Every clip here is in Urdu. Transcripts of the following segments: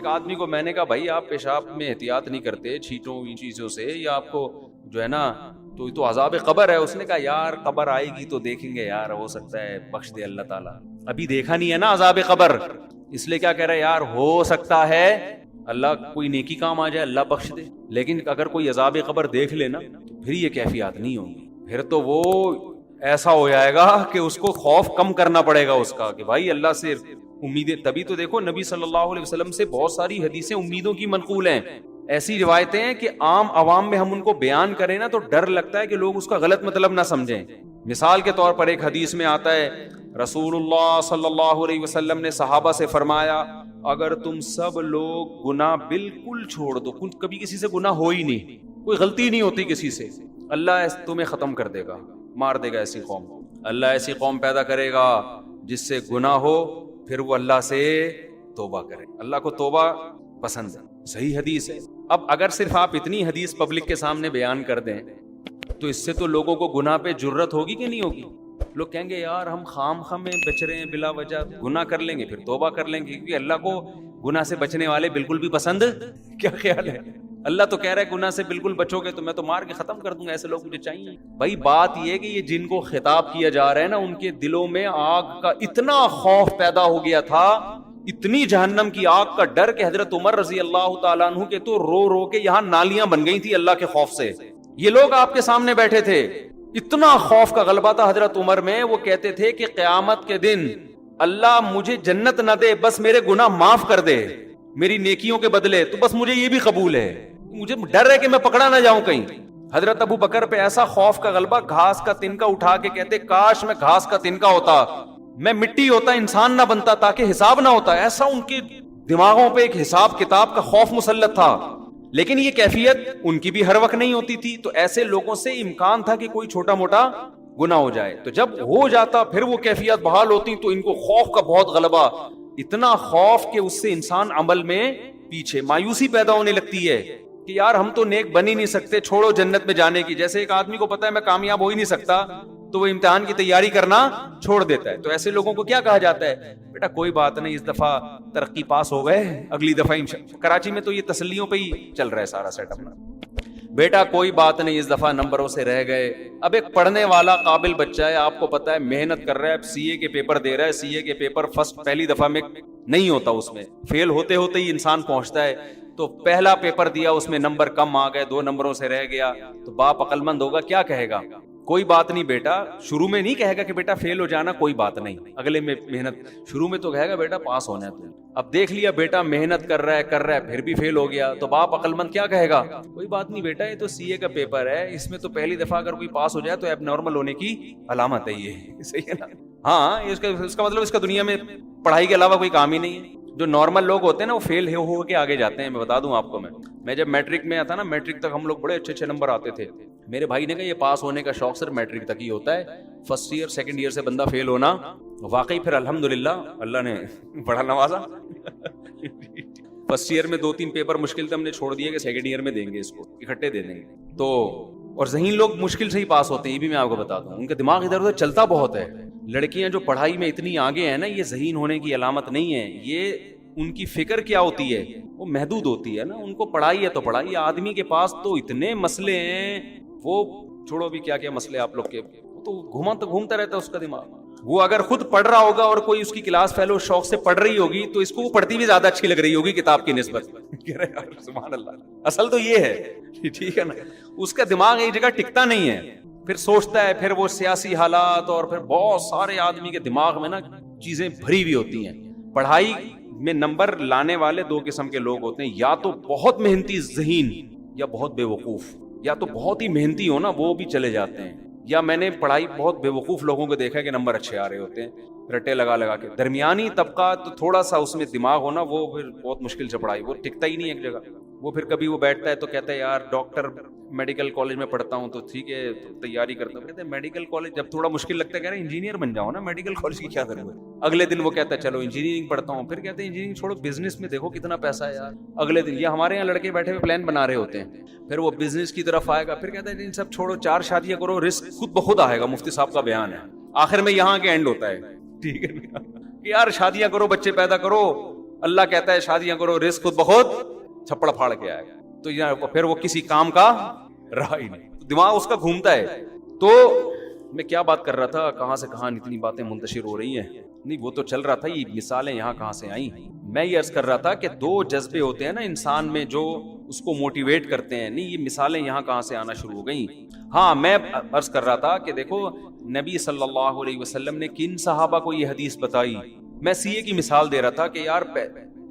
ایک آدمی کو میں نے کہا بھائی آپ پیشاب میں احتیاط نہیں کرتے چھینٹوں ان چیزوں سے, یا آپ کو جو ہے نا تو عذاب قبر ہے. اس نے کہا یار قبر آئے گی تو دیکھیں گے یار, ہو سکتا ہے بخش دے اللہ تعالیٰ, ابھی دیکھا نہیں ہے نا عذاب قبر, اس لیے کیا کہہ رہا ہے یار ہو سکتا ہے اللہ کوئی نیکی کام آ جائے اللہ بخش دے. لیکن اگر کوئی عذاب قبر دیکھ لے نا تو پھر یہ کیفیات نہیں ہوگی, پھر تو وہ ایسا ہو جائے گا کہ اس کو خوف کم کرنا پڑے گا اس کا کہ بھائی اللہ سے امیدیں. تبھی تو دیکھو نبی صلی اللہ علیہ وسلم سے بہت ساری حدیثیں امیدوں کی منقول ہیں, ایسی روایتیں ہیں کہ عام عوام میں ہم ان کو بیان کریں نا تو ڈر لگتا ہے کہ لوگ اس کا غلط مطلب نہ سمجھیں. مثال کے طور پر ایک حدیث میں آتا ہے رسول اللہ صلی اللہ علیہ وسلم نے صحابہ سے فرمایا اگر تم سب لوگ گناہ بالکل چھوڑ دو, کبھی کسی سے گناہ ہو ہی نہیں, کوئی غلطی نہیں ہوتی کسی سے, اللہ تمہیں ختم کر دے گا, مار دے گا ایسی قوم. اللہ ایسی قوم پیدا کرے گا جس سے گناہ ہو پھر وہ اللہ سے توبہ کرے. اللہ کو توبہ پسند ہے, صحیح حدیث ہے. اب اگر صرف آپ اتنی حدیث پبلک کے سامنے بیان کر دیں تو اس سے تو لوگوں کو گناہ پہ جرت ہوگی کہ نہیں ہوگی؟ لوگ کہیں گے یار ہم خام خام میں بچ رہے ہیں بلا وجہ, گناہ کر لیں گے پھر توبہ کر لیں گے, کیونکہ اللہ کو گناہ سے بچنے والے بالکل بھی پسند. کیا خیال ہے؟ اللہ تو کہہ رہا ہے گناہ سے بالکل بچو گے تو میں تو مار کے ختم کر دوں گا, ایسے لوگ مجھے چاہیے. بھائی بات یہ ہے کہ یہ جن کو خطاب کیا جا رہا ہے نا ان کے دلوں میں آگ کا اتنا خوف پیدا ہو گیا تھا, اتنی جہنم کی آگ کا ڈر کہ حضرت عمر رضی اللہ تعالیٰ عنہ کے تو رو رو کے یہاں نالیاں بن گئی تھی اللہ کے خوف سے. یہ لوگ آپ کے سامنے بیٹھے تھے, اتنا خوف کا غلبہ تھا حضرت عمر میں, وہ کہتے تھے کہ قیامت کے دن اللہ مجھے جنت نہ دے, بس میرے گناہ معاف کر دے میری نیکیوں کے بدلے, تو بس مجھے یہ بھی قبول ہے, مجھے ڈر ہے کہ میں پکڑا نہ جاؤں کہیں. حضرت ابو بکر پہ ایسا خوف کا غلبہ, گھاس کا تنکا اٹھا کے کہتے کاش میں گھاس کا تنکا ہوتا, میں مٹی ہوتا, انسان نہ بنتا تاکہ حساب نہ ہوتا. ایسا ان کے دماغوں پہ ایک حساب کتاب کا خوف مسلط تھا. لیکن یہ کیفیت ان کی بھی ہر وقت نہیں ہوتی تھی, تو ایسے لوگوں سے امکان تھا کہ کوئی چھوٹا موٹا گناہ ہو جائے, تو جب ہو جاتا پھر وہ کیفیت بحال ہوتی تو ان کو خوف کا بہت غلبہ, اتنا خوف کہ اس سے انسان عمل میں پیچھے, مایوسی پیدا ہونے لگتی ہے کہ یار ہم تو نیک بن ہی نہیں سکتے, چھوڑو جنت میں جانے کی. جیسے ایک آدمی کو پتا ہے میں کامیاب ہو ہی نہیں سکتا تو وہ امتحان کی تیاری کرنا چھوڑ دیتا ہے. تو ایسے لوگوں کو کیا کہا جاتا ہے, بیٹا کوئی بات نہیں, اس دفعہ ترقی پاس ہو گئے, اگلی دفعہ کراچی میں تو یہ تسلیوں پہ ہی چل رہا ہے سارا سیٹ اپنا, بیٹا کوئی بات نہیں اس دفعہ نمبروں سے رہ گئے. اب ایک پڑھنے والا قابل بچہ ہے, آپ کو پتا ہے محنت کر رہا ہے, اب سی اے کے پیپر دے رہا ہے, سی اے کے پیپر فرسٹ پہلی دفعہ میں نہیں ہوتا, اس میں فیل ہوتے ہوتے ہی انسان پہنچتا ہے. تو پہلا پیپر دیا اس میں نمبر کم آ گئے, 2 نمبروں سے رہ گیا, تو باپ عقل مند ہوگا کیا کہے گا, کوئی بات نہیں بیٹا, شروع میں نہیں کہے گا کہ بیٹا فیل ہو جانا کوئی بات نہیں, اگلے میں محنت, شروع میں تو کہے گا بیٹا پاس ہونا ہے تو. اب دیکھ لیا بیٹا محنت کر رہا ہے پھر بھی فیل ہو گیا, تو باپ عقل مند کیا کہے گا, کوئی بات نہیں بیٹا یہ تو سی اے کا پیپر ہے, اس میں تو پہلی دفعہ اگر کوئی پاس ہو جائے تو ایب نارمل ہونے کی علامت ہے, یہ صحیح ہے نا. ہاں اس کا مطلب اس کا دنیا میں پڑھائی کے علاوہ کوئی کام ہی نہیں ہے. جو نارمل لوگ ہوتے ہیں نا وہ فیل ہو کے آگے جاتے ہیں. میں بتا دوں آپ کو, میں جب میٹرک میں آتا نا, میٹرک تک ہم لوگ بڑے اچھے نمبر آتے تھے. میرے بھائی نے کہا یہ پاس ہونے کا شوق صرف میٹرک تک ہی ہوتا ہے, فرسٹ ایئر سیکنڈ ایئر سے بندہ فیل ہونا. واقعی پھر الحمدللہ اللہ نے بڑا نوازا. فرسٹ ایئر میں 2-3 پیپر مشکل تھے, ہم نے چھوڑ دیا کہ سیکنڈ ایئر میں دیں گے, اس کو اکٹھے دے دیں گے. تو اور ذہین لوگ مشکل سے ہی پاس ہوتے ہیں, یہ بھی میں آپ کو بتا دوں, ان کا دماغ ادھر ادھر چلتا بہت ہے. لڑکیاں جو پڑھائی میں اتنی آگے ہیں نا, یہ ذہین ہونے کی علامت نہیں ہے, یہ ان کی فکر کیا ہوتی ہے وہ محدود ہوتی ہے نا. ان کو پڑھائی ہے تو پڑھائی, آدمی کے پاس تو اتنے مسئلے ہیں, وہ چھوڑو بھی کیا کیا مسئلے آپ لوگ کے, تو گھومتا رہتا ہے اس کا دماغ. وہ اگر خود پڑھ رہا ہوگا اور کوئی اس کی کلاس فیلو شوق سے پڑھ رہی ہوگی تو اس کو وہ پڑھتی بھی زیادہ اچھی لگ رہی ہوگی کتاب کی نسبت. سبحان اللہ, اصل تو یہ ہے, ٹھیک ہے نا. اس کا دماغ ایک جگہ ٹکتا نہیں ہے, پھر سوچتا ہے, پھر وہ سیاسی حالات اور پھر بہت سارے آدمی کے دماغ میں نا چیزیں بھری ہوئی ہوتی ہیں. پڑھائی میں نمبر لانے والے 2 قسم کے لوگ ہوتے ہیں, یا تو بہت محنتی ذہین یا بہت بے وقوف. یا تو بہت ہی محنتی ہو نا وہ بھی چلے جاتے ہیں, یا میں نے پڑھائی بہت بے وقوف لوگوں کو دیکھا ہے کہ نمبر اچھے آ رہے ہوتے ہیں رٹے لگا کے. درمیانی طبقہ تو تھوڑا سا اس میں دماغ ہونا, وہ پھر بہت مشکل سے پڑھائی, وہ ٹکتا ہی نہیں ایک جگہ. وہ پھر کبھی وہ بیٹھتا ہے تو کہتا ہے یار ڈاکٹر میڈیکل کالج میں پڑھتا ہوں تو ٹھیک ہے تیاری کرتا ہوں. کہتے ہیں میڈیکل کالج جب تھوڑا مشکل لگتا ہے, کہہ رہے ہیں انجینئر بن جاؤ نا, میڈیکل کالج کی کیا ضرورت. اگلے دن وہ کہتا ہے چلو انجینئرنگ پڑھتا ہوں. پھر کہتے ہیں انجینئرنگ چھوڑو, بزنس میں دیکھو کتنا پیسہ ہے یار. اگلے دن یہ ہمارے یہاں لڑکے بیٹھے ہوئے پلان بنا رہے ہوتے ہیں, پھر وہ بزنس کی طرف آئے گا, پھر کہتا ہے ان سب چھوڑو 4 شادیاں کرو, رسک خود بخود آئے گا. مفتی صاحب کا بیان ہے, آخر میں یہاں کے اینڈ ہوتا ہے, ٹھیک ہے کہ یار شادیاں کرو, بچے پیدا کرو, اللہ کہتا ہے شادیاں کرو، رزق خود بخود چھپڑ پھاڑ کے آئے گا، تو پھر وہ کسی کام کا رہا ہی نہیں، دماغ اس کا گھومتا ہے۔ تو میں کیا بات کر رہا تھا، کہاں سے کہاں اتنی باتیں منتشر ہو رہی ہیں، نہیں وہ تو چل رہا تھا، یہ مثالیں یہاں کہاں سے آئیں۔ میں یہ عرض کر رہا تھا کہ دو جذبے ہوتے ہیں نا انسان میں جو اس کو موٹیویٹ کرتے ہیں، نہیں یہ مثالیں یہاں کہاں سے آنا شروع ہو گئیں۔ ہاں میں عرض کر رہا تھا کہ دیکھو نبی صلی اللہ علیہ وسلم نے کن صحابہ کو یہ حدیث بتائی، میں سی اے کی مثال دے رہا تھا کہ یار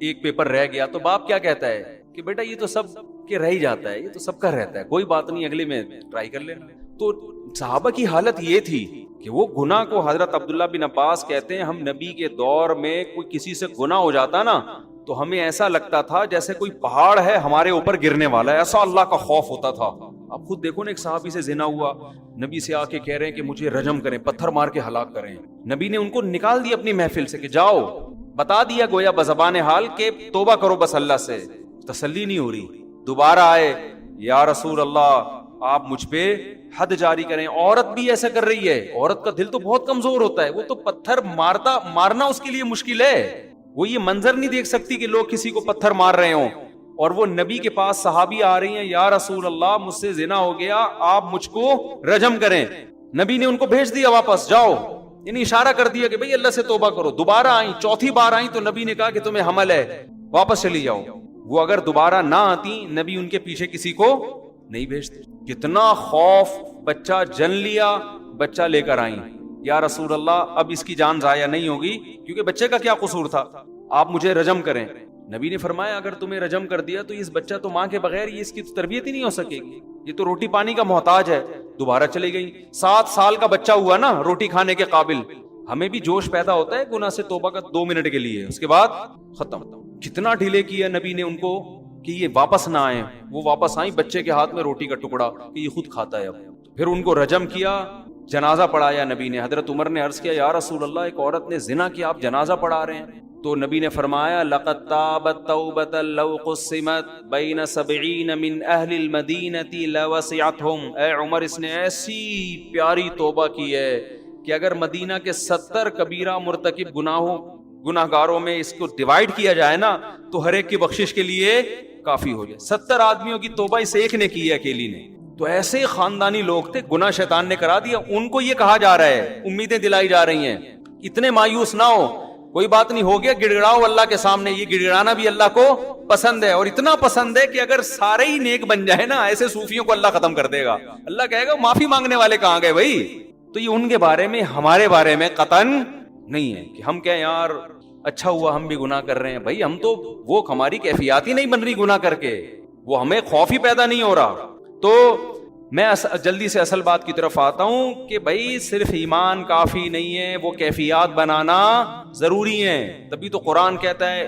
ایک پیپر رہ گیا تو باپ کیا کہتا ہے کہ بیٹا یہ تو سب کے رہ ہی جاتا ہے، یہ تو سب کا رہتا ہے، کوئی بات نہیں اگلے میں ٹرائی کر لینا۔ تو صحابہ کی حالت یہ تھی کہ وہ گناہ کو، حضرت عبداللہ بن عباس کہتے ہیں ہم نبی کے دور میں کوئی کسی سے گناہ ہو جاتا نا تو ہمیں ایسا لگتا تھا جیسے کوئی پہاڑ ہے ہمارے اوپر گرنے والا ہے، ایسا اللہ کا خوف ہوتا تھا۔ آپ خود دیکھو نا ایک صحابی سے زنا ہوا، نبی سے آ کے کہہ رہے ہیں کہ مجھے رجم کریں، پتھر مار کے ہلاک کریں، نبی نے ان کو نکال دیا اپنی محفل سے کہ جاؤ، بتا دیا گویا بزبان حال کہ توبہ کرو بس اللہ سے، تسلی نہیں ہو رہی۔ دوبارہ آئے، یا رسول اللہ آپ مجھ پہ حد جاری کریں، عورت بھی ایسا کر رہی ہے، عورت کا دل تو بہت کمزور ہوتا ہے، وہ تو پتھر مارنا اس کے لیے مشکل ہے، وہ یہ منظر نہیں دیکھ سکتی کہ لوگ کسی کو پتھر مار رہے ہوں، اور وہ نبی کے پاس صحابی آ رہی ہیں، یا رسول اللہ مجھ سے زنا ہو گیا، آپ مجھ کو رجم کریں۔ نبی نے ان کو بھیج دیا واپس، جاؤ، یعنی اشارہ کر دیا کہ بھئی اللہ سے توبہ کرو۔ دوبارہ آئیں، چوتھی بار آئیں تو نبی نے کہا کہ تمہیں حمل ہے، واپس چلی جاؤ۔ وہ اگر دوبارہ نہ آتی نبی ان کے پیچھے کسی کو نہیں بھیجتے۔ کتنا خوف، بچہ جن لیا، بچہ لے کر آئیں، یا رسول اللہ اب اس کی جان ضائع نہیں ہوگی کیونکہ بچے کا کیا قصور تھا، آپ مجھے رجم کریں۔ نبی نے فرمایا اگر تمہیں رجم کر دیا تو اس بچہ تو ماں کے بغیر یہ اس کی تو تربیت ہی نہیں ہو سکے گی، یہ تو روٹی پانی کا محتاج ہے۔ دوبارہ چلی گئی، 7 سال کا بچہ ہوا نا روٹی کھانے کے قابل۔ ہمیں بھی جوش پیدا ہوتا ہے گناہ سے توبہ کا 2 منٹ کے لیے، اس کے بعد ختم۔ کتنا ڈیلے کیا نبی نے ان کو کہ یہ واپس نہ آئے، وہ واپس آئیں، بچے کے ہاتھ میں روٹی کا ٹکڑا کہ یہ خود کھاتا ہے اب۔ پھر ان کو رجم کیا، جنازہ پڑھایا نبی نے۔ حضرت عمر نے عرض کیا یا رسول اللہ ایک عورت نے زنا کیا، آپ جنازہ پڑھا رہے ہیں؟ تو نبی نے فرمایا لقد تابت توبۃ لو قسمت بین 70 من اہل المدینہ لوسعتهم۔ اے عمر اس نے ایسی پیاری توبہ کی ہے کہ اگر مدینہ کے 70 کبیرہ مرتکب گناہ گاروں میں اس کو ڈیوائیڈ کیا جائے نا تو ہر ایک کی بخشش کے لیے کافی ہو جائے۔ 70 آدمیوں کی توبہ اس ایک نے کی ہے، اکیلی نے۔ تو ایسے خاندانی لوگ تھے، گناہ شیطان نے کرا دیا، ان کو یہ کہا جا رہا ہے، امیدیں دلائی جا رہی ہیں، اتنے مایوس نہ ہو، کوئی بات نہیں، ہو گیا، گڑ گڑاؤ اللہ کے سامنے۔ یہ گڑ گڑانا بھی اللہ کو پسند ہے، اور اتنا پسند ہے کہ اگر سارے ہی نیک بن جائے نا، ایسے صوفیوں کو اللہ ختم کر دے گا۔ اللہ کہے گا معافی مانگنے والے کہاں گئے بھائی؟ تو یہ ان کے بارے میں، ہمارے بارے میں قطعاً نہیں ہے کہ ہم کہیں یار اچھا ہوا ہم بھی گناہ کر رہے ہیں۔ بھائی ہم تو، وہ ہماری کیفیات ہی نہیں بن رہی گناہ کر کے، وہ ہمیں خوف ہی پیدا نہیں ہو رہا۔ تو میں جلدی سے اصل بات کی طرف آتا ہوں کہ بھائی صرف ایمان کافی نہیں ہے، وہ کیفیات بنانا ضروری ہے۔ تبھی تو قرآن کہتا ہے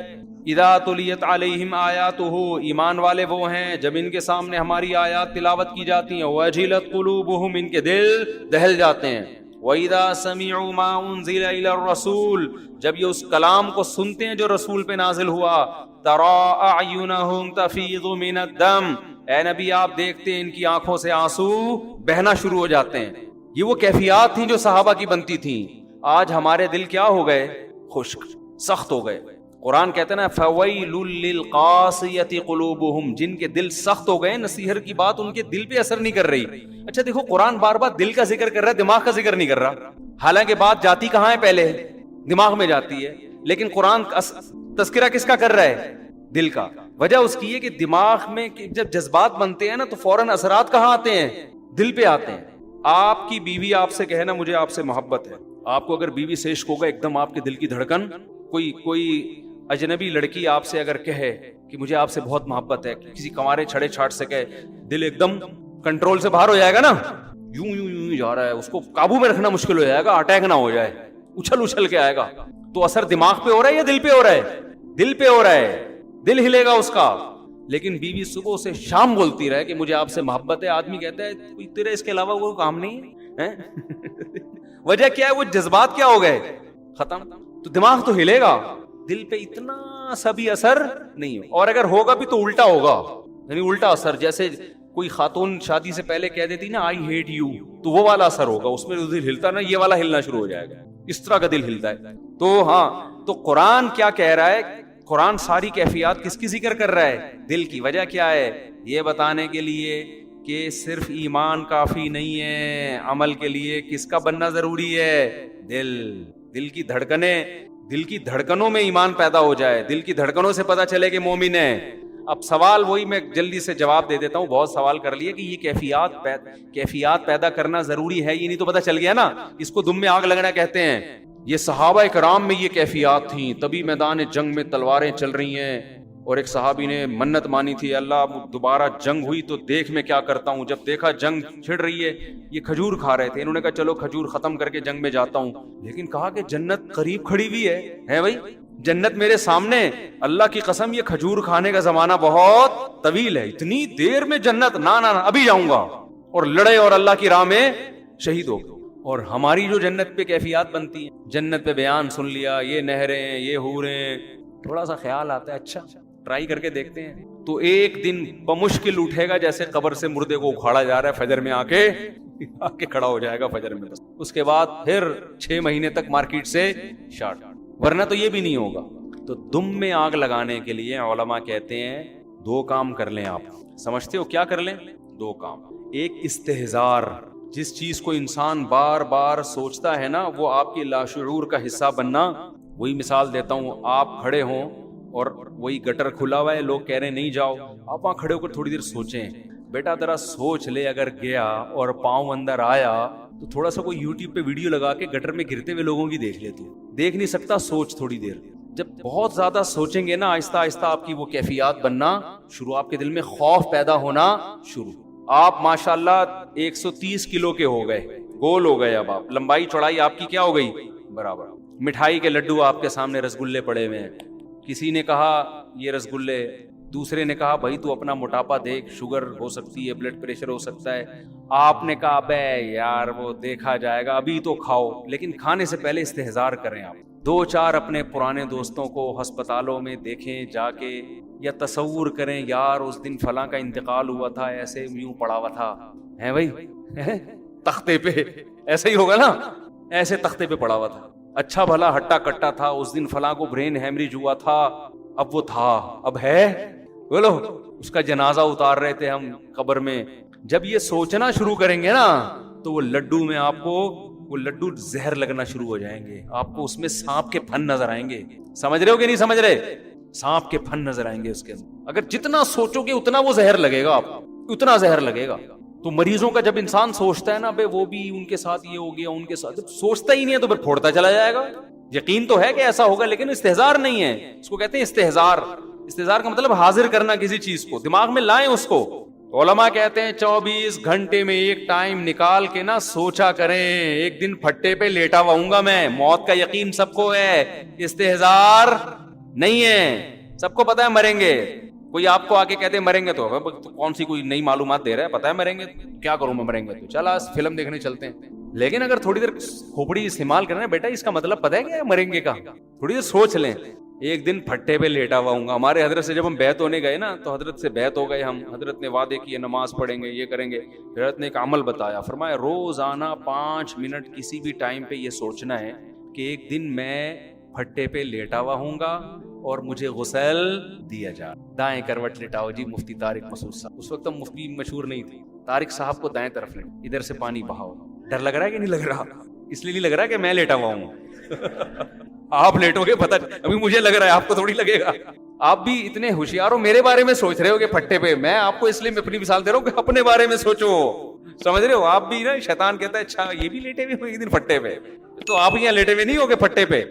اذا تلیت علیہم آیاتہ، ایمان والے وہ ہیں جب ان کے سامنے ہماری آیات تلاوت کی جاتی ہیں، وجلت قلوبہم، ان کے دل دہل جاتے ہیں، وَإِذَا سَمِعُوا مَا أُنزِلَ إِلَى الرَّسُولِ، جب یہ اس کلام کو سنتے ہیں جو رسول پہ نازل ہوا، تَرَىٰ أَعْيُنَهُمْ تَفِيضُ مِنَ الدَّمِ، اے نبی آپ دیکھتے ہیں ان کی آنکھوں سے آنسو بہنا شروع ہو جاتے ہیں۔ یہ وہ کیفیات تھیں جو صحابہ کی بنتی تھیں۔ آج ہمارے دل کیا ہو گئے؟ خشک، سخت ہو گئے۔ قرآن کہتے ہیں نا فَوَيْلٌ لِّلْقَاسِيَةِ قُلُوبُهُمْ، جن کے دل سخت ہو گئے، نصیحت کی بات ان کے دل پہ اثر نہیں کر رہی۔ اچھا دیکھو قرآن بار بار دل کا ذکر کر رہا ہے، دماغ کا ذکر نہیں کر رہا، حالانکہ بات جاتی کہاں ہے؟ پہلے دماغ میں جاتی ہے، لیکن قرآن تذکرہ کس کا کر رہا ہے؟ دل کا۔ وجہ اس کی ہے کہ دماغ میں جب جذبات بنتے ہیں نا تو فوراً اثرات کہاں آتے ہیں؟ دل پہ آتے ہیں۔ آپ کی بیوی آپ سے کہے نا مجھے آپ سے محبت ہے، آپ کو اگر بیوی سے عشق ہوگا، ایک دم آپ کے دل کی دھڑکن، کوئی اجنبی لڑکی آپ سے اگر کہے کہ مجھے آپ سے بہت محبت ہے، کسی کنوارے چھڑے چھاٹ سے کہے، دل ایک دم کنٹرول سے باہر ہو جائے گا نا، یوں یوں یوں جا رہا ہے، اس کو قابو میں رکھنا مشکل ہو جائے گا، اٹیک نہ ہو جائے، اچھل کے آئے گا۔ تو اثر دماغ پہ ہو رہا ہے یا دل پہ ہو رہا ہے؟ دل پہ ہو رہا ہے، دل ہلے گا اس کا۔ لیکن بیوی صبح سے شام بولتی رہے کہ مجھے آپ سے محبت ہے، آدمی کہتا ہے کوئی تیرے اس کے علاوہ وہ کام نہیں ہے۔ وجہ کیا ہے؟ وہ جذبات کیا ہو گئے؟ ختم۔ تو دماغ تو ہلے گا، دل پہ اتنا سا بھی اثر نہیں ہو، اور اگر ہوگا بھی تو الٹا ہوگا، یعنی الٹا اثر۔ جیسے کوئی خاتون شادی سے پہلے کہہ دیتی نا آئی ہیٹ یو، تو وہ والا اثر ہوگا، اس میں دل ہلتا نا، یہ والا ہلنا شروع ہو جائے گا، اس طرح کا دل ہلتا ہے۔ تو ہاں، تو قرآن کیا کہہ رہا ہے؟ قرآن ساری کیفیات کس کی ذکر کر رہا ہے؟ دل کی. وجہ کیا ہے؟ یہ بتانے کے لیے کہ صرف ایمان کافی نہیں ہے، عمل کے لیے کس کا بننا ضروری ہے؟ دل کی دھڑکنیں، دل کی دھڑکنوں میں ایمان پیدا ہو جائے، دل کی دھڑکنوں سے پتا چلے کہ مومن ہے. اب سوال وہی میں جلدی سے جواب دے دیتا ہوں، بہت سوال کر لیے کہ یہ کیفیات پیدا کرنا ضروری ہے، یہ نہیں تو پتا چل گیا نا. اس کو دم میں آگ لگنا کہتے ہیں. یہ صحابہ کرام میں یہ کیفیات تھیں، تبھی میدان جنگ میں تلواریں چل رہی ہیں. اور ایک صحابی نے منت مانی تھی، اللہ دوبارہ جنگ ہوئی تو دیکھ میں کیا کرتا ہوں. جب دیکھا جنگ چھڑ رہی ہے، یہ کھجور کھا رہے تھے، انہوں نے کہا چلو کھجور ختم کر کے جنگ میں جاتا ہوں. لیکن کہا کہ جنت قریب کھڑی ہوئی ہے بھائی، جنت میرے سامنے، اللہ کی قسم یہ کھجور کھانے کا زمانہ بہت طویل ہے، اتنی دیر میں جنت نہ ابھی جاؤں گا. اور لڑے اور اللہ کی راہ میں شہید ہو گئے. اور ہماری جو جنت پہ کیفیات بنتی ہیں، جنت پہ بیان سن لیا، یہ نہریں، یہ حوریں، تھوڑا سا خیال آتا ہے اچھا ٹرائی کر کے دیکھتے ہیں. تو ایک دن بمشکل اٹھے گا جیسے قبر سے مردے کو اکھاڑا جا رہا ہے، فجر میں آ کے کھڑا ہو جائے گا فجر میں. بس اس کے بعد پھر 6 مہینے تک مارکیٹ سے شارٹ، ورنہ تو یہ بھی نہیں ہوگا. تو دم میں آگ لگانے کے لیے علماء کہتے ہیں 2 کام کر لیں. آپ سمجھتے ہو کیا کر لیں؟ 2 کام. ایک استحضار، جس چیز کو انسان بار بار سوچتا ہے نا، وہ آپ کی لاشعور کا حصہ بننا. وہی مثال دیتا ہوں، آپ کھڑے ہوں اور وہی گٹر کھلا ہوا ہے، لوگ کہہ رہے ہیں نہیں جاؤ، آپ وہاں کھڑے ہو کر تھوڑی دیر سوچیں. بیٹا ذرا سوچ لے، اگر گیا اور پاؤں اندر آیا تو تھوڑا سا کوئی یوٹیوب پہ ویڈیو لگا کے گٹر میں گرتے ہوئے لوگوں کی دیکھ لیتے. دیکھ نہیں سکتا، سوچ تھوڑی دیر. جب بہت زیادہ سوچیں گے نا، آہستہ آہستہ آپ کی وہ کیفیات بننا شروع، آپ کے دل میں خوف پیدا ہونا شروع. آپ ماشاءاللہ 130 کلو کے ہو گئے، گول ہو گئے. اب آپ لمبائی چوڑائی آپ کی کیا ہو گئی؟ برابر. مٹھائی کے لڈو آپ کے سامنے رسگلے پڑے ہوئے ہیں. کسی نے کہا یہ رسگلے، دوسرے نے کہا بھائی تو اپنا موٹاپا دیکھ، شوگر ہو سکتی ہے، بلڈ پریشر ہو سکتا ہے. آپ نے کہا بے یار وہ دیکھا جائے گا، ابھی تو کھاؤ. لیکن کھانے سے پہلے استحضار کریں. آپ 2-4 اپنے پرانے دوستوں کو ہسپتالوں میں دیکھیں جا کے، یا تصور کریں یار اس دن فلاں کا انتقال ہوا تھا، ایسے یوں پڑا ہوا تھا ہے بھائی تختے پہ، ایسے ہی ہوگا نا، ایسے تختے پہ پڑا ہوا تھا، اچھا بھلا ہٹا کٹا تھا، اس دن فلاں کو برین ہیمریج ہوا تھا، اب وہ تھا، اب ہے، بولو اس کا جنازہ اتار رہے تھے ہم قبر میں. جب یہ سوچنا شروع کریں گے نا تو وہ لڈو میں آپ کو وہ لڈو زہر لگنا شروع ہو جائیں گے. آپ کو اس میں سانپ کے پھن نظر آئیں گے. سمجھ رہے ہو کہ نہیں سمجھ رہے؟ سانپ کے پھن نظر آئیں گے اس کے اندر. اگر جتنا سوچو گے اتنا وہ زہر لگے گا، آپ اتنا زہر لگے گا. تو مریضوں کا جب انسان سوچتا ہے نا بھائی وہ بھی ان کے ساتھ یہ ہو گیا، ان کے ساتھ، جب سوچتا ہی نہیں ہے تو پھر پھوڑتا چلا جائے گا. یقین تو ہے کہ ایسا ہوگا لیکن استحضار نہیں ہے. اس کو کہتے ہیں استحضار. استحضار کا مطلب حاضر کرنا کسی چیز کو، دماغ میں لائیں اس کو. علماء کہتے ہیں 24 گھنٹے میں ایک ٹائم نکال کے نا سوچا کریں، ایک دن پھٹے پہ لیٹا ہوں گا میں. موت کا یقین سب کو ہے، استحضار نہیں ہے. سب کو پتا ہے مریں گے. کوئی آپ کو آ کے کہتے مریں گے تو کون سی کوئی نئی معلومات دے رہا ہے، پتا ہے مریں گے، کیا کروں میں مریں گے تو چل آج فلم دیکھنے چلتے ہیں. لیکن اگر تھوڑی دیر کھوپڑی استعمال کرنا بیٹا، اس کا مطلب پتا ہے کیا مریں گے کا، تھوڑی دیر سوچ لیں. ایک دن پھٹے پہ لیٹا ہوا ہوں گا. ہمارے حضرت سے جب ہم بیعت ہونے گئے نا تو حضرت سے بیعت ہو گئے ہم. حضرت نے وعدے کیے نماز پڑھیں گے، یہ کریں گے. حضرت نے ایک عمل بتایا، فرمایا روزانہ 5 منٹ کسی بھی ٹائم پہ یہ سوچنا ہے کہ ایک دن میں پھٹے پہ لیٹا ہوا ہوں گا اور مجھے غسل دیا جا. دائیں کروٹ لٹاؤ جی، مفتی طارق مسعود صاحب. اس وقت مفتی مشہور نہیں تھی. طارق صاحب کو دائیں طرف لے، ادھر سے پانی بہاؤ. ڈر لگ رہا ہے کہ نہیں لگ رہا؟ اس لیے نہیں لگ رہا کہ میں لیٹا ہوا ہوں. آپ لیٹو گے پتہ، ابھی مجھے لگ رہا ہے، آپ کو تھوڑی لگے گا. آپ بھی اتنے ہوشیار ہو، میرے بارے میں سوچ رہے ہو کہ پھٹے پہ. میں آپ کو اس لیے اپنی مثال دے رہا ہوں کہ اپنے بارے میں سوچو. سمجھ رہے ہو؟ آپ بھی نا، شیطان کہتا ہے اچھا یہ بھی لیٹے ہوئے ایک دن پھٹے پہ، تو آپ یہاں لیٹے ہوئے نہیں ہوگے پھٹے پہ.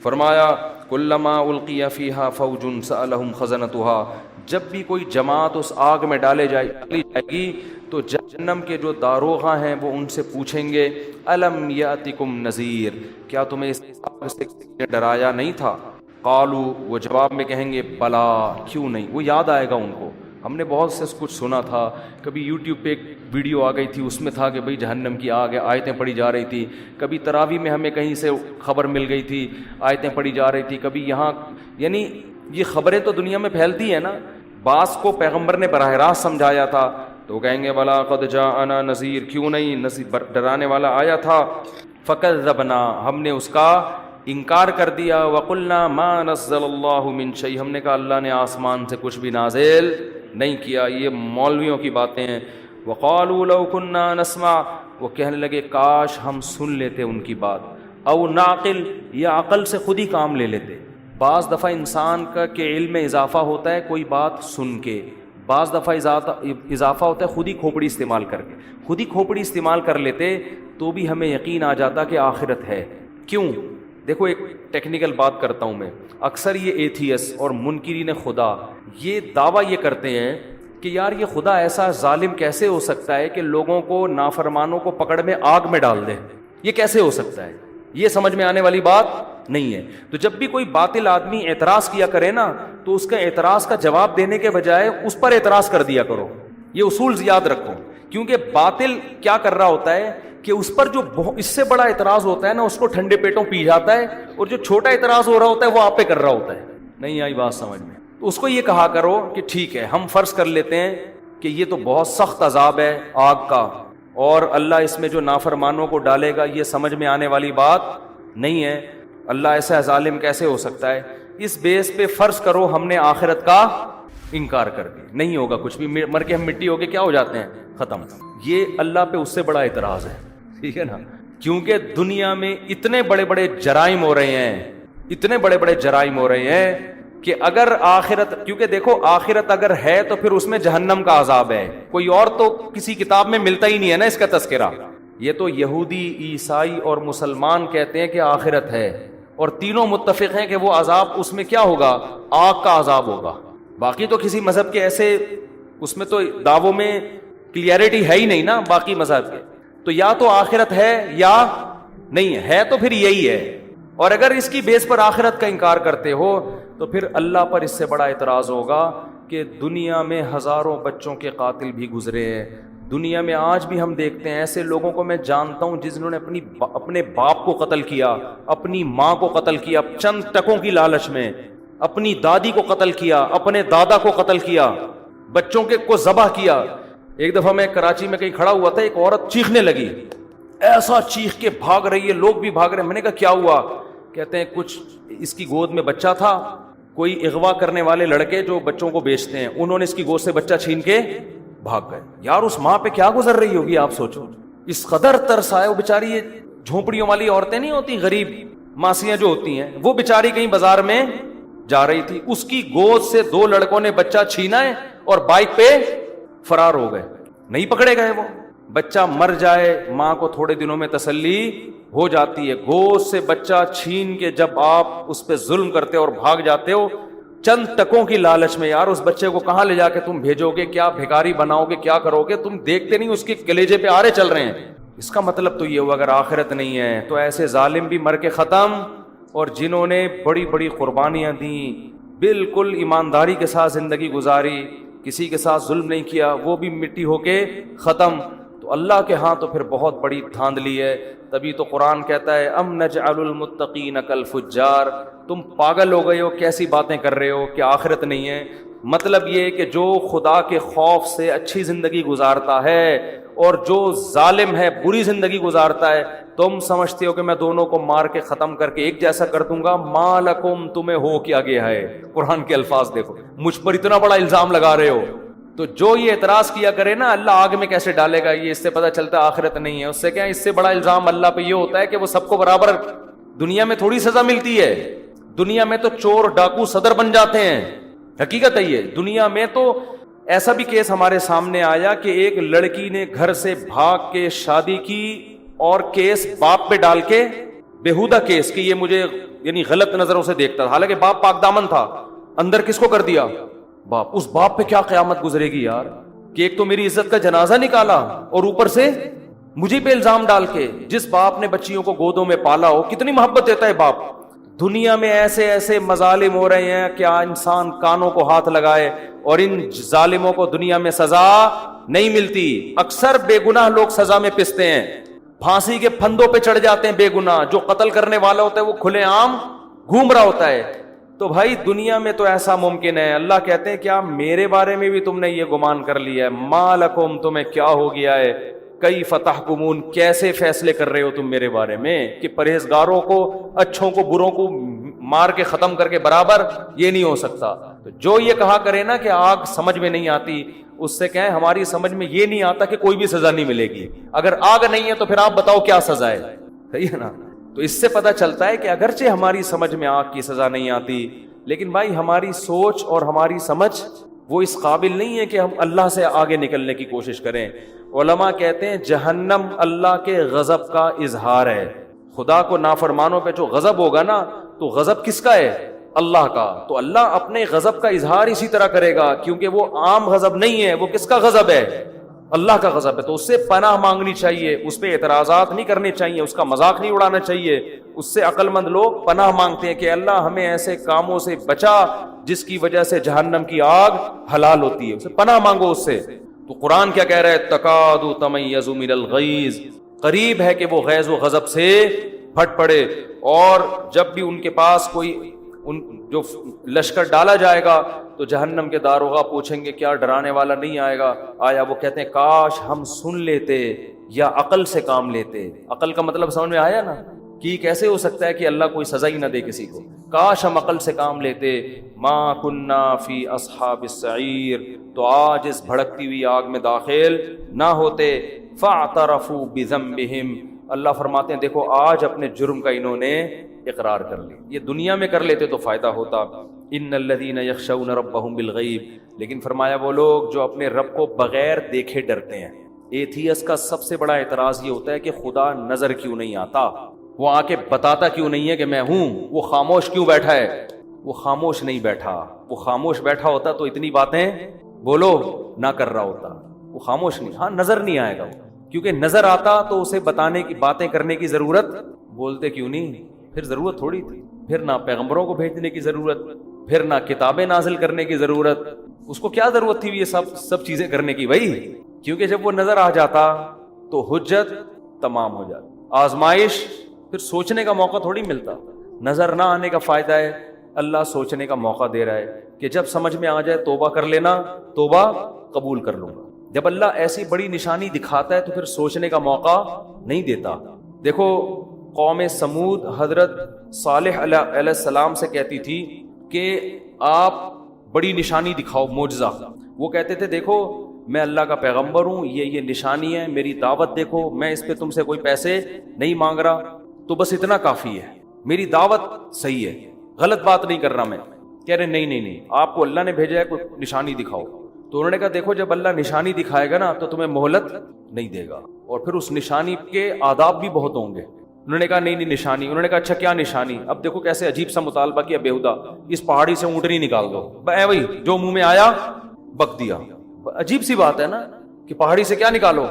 فرمایا کلما القی فیہا فوج سألہم خزنتہا، جب بھی کوئی جماعت اس آگ میں ڈالی جائے گی تو جہنم کے جو داروغہ ہیں وہ ان سے پوچھیں گے الم یاتکم نذیر، کیا تمہیں اس آگ سے ڈرایا نہیں تھا؟ قالوا، وہ جواب میں کہیں گے بلا، کیوں نہیں. وہ یاد آئے گا ان کو، ہم نے بہت سے کچھ سنا تھا. کبھی یوٹیوب پہ ایک ویڈیو آ گئی تھی، اس میں تھا کہ بھئی جہنم کی آگ ہے، آیتیں پڑھی جا رہی تھی. کبھی تراویح میں ہمیں کہیں سے خبر مل گئی تھی، آیتیں پڑھی جا رہی تھی. کبھی یہاں، یعنی یہ خبریں تو دنیا میں پھیلتی ہیں نا. بعض کو پیغمبر نے براہ راست سمجھایا تھا تو کہیں گے بلا قد جاءنا نذیر، کیوں نہیں، ڈرانے والا آیا تھا. فکذبنا، ہم نے اس کا انکار کر دیا. وقلنا ما نزل اللہ من شیء, ہم نے کہا اللہ نے آسمان سے کچھ بھی نازل نہیں کیا. یہ مولویوں کی باتیں ہیں. وقالوا لو كنا نسمع, وہ کہنے لگے کاش ہم سن لیتے ان کی بات, او نعقل, یا عقل سے خود ہی کام لے لیتے. بعض دفعہ انسان کا کہ علم میں اضافہ ہوتا ہے کوئی بات سن کے, بعض دفعہ اضافہ ہوتا ہے خود ہی کھوپڑی استعمال کر کے. خود ہی کھوپڑی استعمال کر لیتے تو بھی ہمیں یقین آ جاتا کہ آخرت ہے. کیوں؟ دیکھو ایک ٹیکنیکل بات کرتا ہوں میں. اکثر یہ ایتھیس اور منکرین خدا یہ دعویٰ یہ کرتے ہیں کہ یار یہ خدا ایسا ظالم کیسے ہو سکتا ہے کہ لوگوں کو, نافرمانوں کو پکڑ میں آگ میں ڈال دے, یہ کیسے ہو سکتا ہے؟ یہ سمجھ میں آنے والی بات نہیں ہے. تو جب بھی کوئی باطل آدمی اعتراض کیا کرے نا تو اس کا اعتراض کا جواب دینے کے بجائے اس پر اعتراض کر دیا کرو. یہ اصول یاد رکھو, کیونکہ باطل کیا کر رہا ہوتا ہے کہ اس پر جو اس سے بڑا اعتراض ہوتا ہے نا اس کو ٹھنڈے پیٹوں پی جاتا ہے, اور جو چھوٹا اعتراض ہو رہا ہوتا ہے وہ آپ پہ کر رہا ہوتا ہے. نہیں آئی بات سمجھ میں؟ تو اس کو یہ کہا کرو کہ ٹھیک ہے ہم فرض کر لیتے ہیں کہ یہ تو بہت سخت عذاب ہے آگ کا, اور اللہ اس میں جو نافرمانوں کو ڈالے گا یہ سمجھ میں آنے والی بات نہیں ہے. اللہ ایسا ظالم کیسے ہو سکتا ہے؟ اس بیس پہ فرض کرو ہم نے آخرت کا انکار کر دیا, نہیں ہوگا کچھ بھی, مر کے ہم مٹی ہو کے کیا ہو جاتے ہیں, ختم. یہ اللہ پہ اس سے بڑا اعتراض ہے, ٹھیک ہے نا, کیونکہ دنیا میں اتنے بڑے بڑے جرائم ہو رہے ہیں, اتنے بڑے بڑے جرائم ہو رہے ہیں کہ اگر آخرت, کیونکہ دیکھو آخرت اگر ہے تو پھر اس میں جہنم کا عذاب ہے, کوئی اور تو کسی کتاب میں ملتا ہی نہیں ہے نا اس کا تذکرہ. یہ تو یہودی, عیسائی اور مسلمان کہتے ہیں کہ آخرت ہے, اور تینوں متفق ہیں کہ وہ عذاب اس میں کیا ہوگا, آگ کا عذاب ہوگا. باقی تو کسی مذہب کے ایسے اس میں تو دعووں میں کلیئرٹی ہے ہی نہیں نا باقی مذہب کے. تو یا تو آخرت ہے یا نہیں ہے, تو پھر یہی ہے. اور اگر اس کی بیس پر آخرت کا انکار کرتے ہو تو پھر اللہ پر اس سے بڑا اعتراض ہوگا کہ دنیا میں ہزاروں بچوں کے قاتل بھی گزرے ہیں. دنیا میں آج بھی ہم دیکھتے ہیں ایسے لوگوں کو, میں جانتا ہوں جنہوں نے اپنے باپ کو قتل کیا, اپنی ماں کو قتل کیا چند ٹکوں کی لالچ میں, اپنی دادی کو قتل کیا, اپنے دادا کو قتل کیا, بچوں کے کو ذبح کیا. ایک دفعہ میں کراچی میں کہیں کھڑا ہوا تھا, ایک عورت چیخنے لگی, ایسا چیخ کے بھاگ رہی ہے, لوگ بھی بھاگ رہے ہیں. میں نے کہا کیا ہوا؟ کہتے ہیں کچھ اس کی گود میں بچہ تھا, کوئی اغوا کرنے والے لڑکے جو بچوں کو بیچتے ہیں انہوں نے اس کی گود سے بچہ چھین کے بھاگ گئے. یار اس ماں پہ کیا گزر رہی ہوگی آپ سوچو, اس قدر ترس آئے. وہ بیچاری, یہ جھونپڑیوں والی عورتیں نہیں ہوتی, غریب ماسیاں جو ہوتی ہیں, وہ بیچاری کہیں بازار میں جا رہی تھی, اس کی گود سے 2 لڑکوں نے بچہ چھینا ہے اور بائک پہ فرار ہو گئے. نہیں پکڑے گئے وہ. بچہ مر جائے ماں کو تھوڑے دنوں میں تسلی ہو جاتی ہے. گود سے بچہ چھین کے جب آپ اس پہ ظلم کرتے ہو اور بھاگ جاتے ہو چند ٹکوں کی لالچ میں, یار اس بچے کو کہاں لے جا کے تم بھیجو گے, کیا بھکاری بناؤ گے, کیا کرو گے؟ تم دیکھتے نہیں اس کے کلیجے پہ آرے چل رہے ہیں. اس کا مطلب تو یہ ہوا اگر آخرت نہیں ہے تو ایسے ظالم بھی مر کے ختم, اور جنہوں نے بڑی بڑی قربانیاں دیں, بالکل ایمانداری کے ساتھ زندگی گزاری, کسی کے ساتھ ظلم نہیں کیا, وہ بھی مٹی ہو کے ختم. تو اللہ کے ہاں تو پھر بہت بڑی دھاندلی ہے. تبھی تو قرآن کہتا ہے ام نجعل المتقین کالفجار, تم پاگل ہو گئے ہو, کیسی باتیں کر رہے ہو کہ آخرت نہیں ہے. مطلب یہ کہ جو خدا کے خوف سے اچھی زندگی گزارتا ہے اور جو ظالم ہے بری زندگی گزارتا ہے, تم سمجھتے ہو کہ میں دونوں کو مار کے ختم کر کے ایک جیسا کر دوں گا. ما لکم, تمہیں ہو کیا گیا ہے. قرآن کے الفاظ دیکھو, مجھ پر اتنا بڑا الزام لگا رہے ہو. تو جو یہ اعتراض کیا کرے نا اللہ آگ میں کیسے ڈالے گا, یہ اس سے پتہ چلتا ہے آخرت نہیں ہے. اس سے کیا, اس سے بڑا الزام اللہ پہ یہ ہوتا ہے کہ وہ سب کو برابر, دنیا میں تھوڑی سزا ملتی ہے. دنیا میں تو چور ڈاکو صدر بن جاتے ہیں, حقیقت ہے یہ. دنیا میں تو ایسا بھی کیس ہمارے سامنے آیا کہ ایک لڑکی نے گھر سے بھاگ کے شادی کی اور کیس باپ پہ ڈال کے, بےہودہ کیس کہ یہ مجھے یعنی غلط نظروں سے دیکھتا تھا, حالانکہ باپ پاک دامن تھا, اندر کس کو کر دیا, باپ. اس باپ پہ کیا قیامت گزرے گی یار, کہ ایک تو میری عزت کا جنازہ نکالا اور اوپر سے مجھے پہ الزام ڈال کے. جس باپ نے بچیوں کو گودوں میں پالا ہو, کتنی محبت دیتا ہے باپ. دنیا میں ایسے ایسے مظالم ہو رہے ہیں کیا انسان کانوں کو ہاتھ لگائے, اور ان ظالموں کو دنیا میں سزا نہیں ملتی. اکثر بے گناہ لوگ سزا میں پستے ہیں, پھانسی کے پھندوں پہ چڑھ جاتے ہیں بے گناہ. جو قتل کرنے والا ہوتا ہے وہ کھلے عام گھوم رہا ہوتا ہے. تو بھائی دنیا میں تو ایسا ممکن ہے. اللہ کہتے ہیں کیا میرے بارے میں بھی تم نے یہ گمان کر لیا ہے, ما لکم, تمہیں کیا ہو گیا ہے, کیف تحکمون، کیسے فیصلے کر رہے ہو تم میرے بارے میں کہ پرہیزگاروں کو، اچھوں کو بروں کو مار کے ختم کر کے برابر، یہ نہیں ہو سکتا۔ تو جو یہ کہا کرے نا کہ آگ سمجھ میں نہیں آتی، اس سے کہیں ہماری سمجھ میں یہ نہیں آتا کہ کوئی بھی سزا نہیں ملے گی، اگر آگ نہیں ہے تو پھر آپ بتاؤ کیا سزا ہے، صحیح ہے نا؟ تو اس سے پتہ چلتا ہے کہ اگرچہ ہماری سمجھ میں آگ کی سزا نہیں آتی، لیکن بھائی ہماری سوچ اور ہماری سمجھ وہ اس قابل نہیں ہے کہ ہم اللہ سے آگے نکلنے کی کوشش کریں۔ علماء کہتے ہیں جہنم اللہ کے غضب کا اظہار ہے۔ خدا کو نافرمانوں پہ جو غضب ہوگا نا، تو غضب کس کا ہے؟ اللہ کا۔ تو اللہ اپنے غضب کا اظہار اسی طرح کرے گا، کیونکہ وہ عام غضب نہیں ہے، وہ کس کا غضب ہے؟ اللہ کا غضب ہے۔ تو اس سے پناہ مانگنی چاہیے، اس پہ اعتراضات نہیں کرنے چاہیے، اس کا مذاق نہیں اڑانا چاہیے۔ اس سے عقل مند لوگ پناہ مانگتے ہیں کہ اللہ ہمیں ایسے کاموں سے بچا جس کی وجہ سے جہنم کی آگ حلال ہوتی ہے، اسے پناہ مانگو اس سے۔ تو قرآن کیا کہہ رہا ہے؟ تکاد تمیز من الغیظ، قریب ہے کہ وہ غیظ و غضب سے پھٹ پڑے۔ اور جب بھی ان کے پاس کوئی جو لشکر ڈالا جائے گا تو جہنم کے داروغہ پوچھیں گے کیا ڈرانے والا نہیں آئے گا؟ آیا؟ وہ کہتے ہیں کاش ہم سن لیتے یا عقل سے کام لیتے۔ عقل کا مطلب سمجھ میں آیا نا کہ کیسے ہو سکتا ہے کہ اللہ کوئی سزا ہی نہ دے کسی کو؟ کاش ہم عقل سے کام لیتے۔ ما کننا فی اصحاب السعیر، تو آج اس بھڑکتی ہوئی آگ میں داخل نہ ہوتے۔ فاعترفوا بذنبہم، اللہ فرماتے ہیں دیکھو آج اپنے جرم کا انہوں نے اقرار کر لی۔ یہ دنیا میں کر لیتے تو فائدہ ہوتا۔ ان الذین یخشون ربہم بالغیب، لیکن فرمایا وہ لوگ جو اپنے رب کو بغیر دیکھے ڈرتے ہیں۔ ایتھیس کا سب سے بڑا اعتراض یہ ہوتا ہے کہ خدا نظر کیوں نہیں آتا، وہ آ کے بتاتا کیوں نہیں ہے کہ میں ہوں، وہ خاموش کیوں بیٹھا ہے؟ وہ خاموش نہیں بیٹھا، وہ خاموش بیٹھا ہوتا تو اتنی باتیں بولو نہ کر رہا ہوتا۔ وہ خاموش نہیں، ہاں نظر نہیں آئے گا، کیونکہ نظر آتا تو اسے بتانے کی، باتیں کرنے کی ضرورت، بولتے کیوں نہیں؟ پھر ضرورت تھوڑی تھی، پھر نہ پیغمبروں کو بھیجنے کی ضرورت، پھر نہ کتابیں نازل کرنے کی ضرورت، اس کو کیا ضرورت تھی یہ سب چیزیں کرنے کی بھائی؟ کیونکہ جب وہ نظر آ جاتا تو حجت تمام ہو جاتی، آزمائش، پھر سوچنے کا موقع تھوڑی ملتا۔ نظر نہ آنے کا فائدہ ہے اللہ سوچنے کا موقع دے رہا ہے کہ جب سمجھ میں آ جائے توبہ کر لینا، توبہ قبول کر لوں گا۔ جب اللہ ایسی بڑی نشانی دکھاتا ہے تو پھر سوچنے کا موقع نہیں دیتا۔ دیکھو قوم سمود حضرت صالح علیہ السلام سے کہتی تھی کہ آپ بڑی نشانی دکھاؤ، معجزہ۔ وہ کہتے تھے دیکھو میں اللہ کا پیغمبر ہوں، یہ نشانی ہے، میری دعوت دیکھو، میں اس پہ تم سے کوئی پیسے نہیں مانگ رہا، تو بس اتنا کافی ہے، میری دعوت صحیح ہے، غلط بات نہیں کر رہا میں۔ کہہ رہے نہیں، آپ کو اللہ نے بھیجا ہے، کوئی نشانی دکھاؤ۔ تو انہوں نے کہا دیکھو جب اللہ نشانی دکھائے گا نا تو تمہیں مہلت نہیں دے گا، اور پھر اس نشانی کے آداب بھی بہت ہوں گے۔ انہوں نے کہا نہیں نشانی۔ انہوں نے کہا اچھا کیا نشانی؟ اب دیکھو کیسے عجیب سا مطالبہ کیا بیہودہ، اس پہاڑی سے اونٹنی نکال دو، بھائی جو منہ میں آیا بک دیا۔ عجیب سی بات ہے نا کہ پہاڑی سے کیا نکالو؟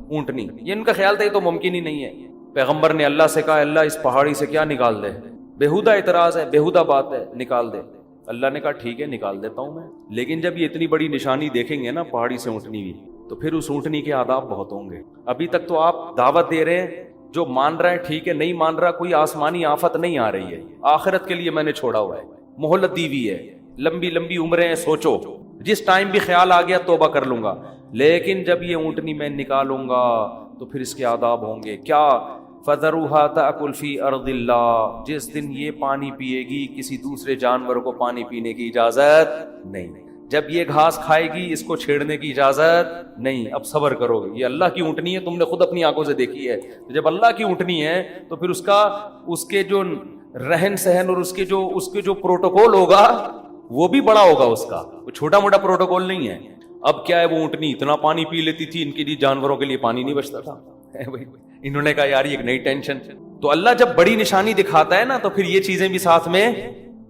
اونٹنی۔ یہ ان کا خیال تھا یہ تو ممکن ہی نہیں ہے۔ پیغمبر نے اللہ سے کہا اللہ اس پہاڑی سے کیا نکال دے؟ بیہودہ اعتراض ہے، بیہودہ بات ہے، نکال دے۔ اللہ نے کہا ٹھیک ہے نکال دیتا ہوں میں، لیکن جب یہ اتنی بڑی نشانی دیکھیں گے نا پہاڑی سے اونٹنی بھی، تو پھر اس اونٹنی کے آداب بہت ہوں گے۔ ابھی تک تو آپ دعوت دے رہے ہیں، جو مان رہا ہے ٹھیک ہے، نہیں مان رہا کوئی آسمانی آفت نہیں آ رہی ہے، آخرت کے لیے میں نے چھوڑا ہوا ہے، مہلت دی ہوئی ہے، لمبی عمریں ہیں، سوچو جس ٹائم بھی خیال آ گیا توبہ کر لوں گا۔ لیکن جب یہ اونٹنی میں نکالوں گا تو پھر اس کے آداب ہوں گے کیا؟ فَذَرُوهَا تَأْكُلْ فِي أَرْضِ اللَّهِ، جس دن یہ پانی پیے گی کسی دوسرے جانور کو پانی پینے کی اجازت نہیں، جب یہ گھاس کھائے گی اس کو چھیڑنے کی اجازت نہیں۔ اب صبر کرو گے، یہ اللہ کی اونٹنی ہے، تم نے خود اپنی آنکھوں سے دیکھی ہے۔ جب اللہ کی اونٹنی ہے تو پھر اس کے جو رہن سہن اور اس کے جو پروٹوکول ہوگا وہ بھی بڑا ہوگا، اس کا وہ چھوٹا موٹا پروٹوکول نہیں ہے۔ اب کیا ہے وہ اونٹنی اتنا پانی پی لیتی تھی، ان کے لیے جانوروں کے لیے پانی نہیں بچتا تھا۔ انہوں نے کہا یار یہ ایک نئی ٹینشن۔ تو اللہ جب بڑی نشانی دکھاتا ہے نا تو پھر یہ چیزیں بھی ساتھ میں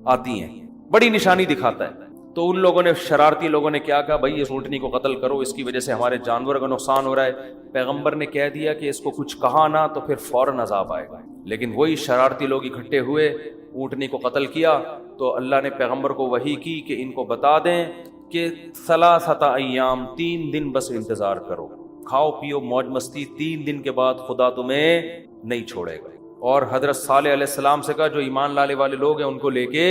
آتی ہیں، بڑی نشانی دکھاتا ہے۔ تو ان لوگوں نے، شرارتی لوگوں نے کیا کہا بھائی اس اونٹنی کو قتل کرو، اس کی وجہ سے ہمارے جانور کا نقصان ہو رہا ہے۔ پیغمبر نے کہہ دیا کہ اس کو کچھ کہا نہ تو پھر فوراً عذاب آئے گا، لیکن وہی شرارتی لوگ اکٹھے ہوئے، اونٹنی کو قتل کیا۔ تو اللہ نے پیغمبر کو وحی کی کہ ان کو بتا دیں کہ 3 ایام 3 دن بس انتظار کرو، کھاؤ پیو موج مستی، 3 دن کے بعد خدا تمہیں نہیں چھوڑے گا۔ اور حضرت صالح علیہ السلام سے کہا جو ایمان لانے والے لوگ ہیں ان کو لے کے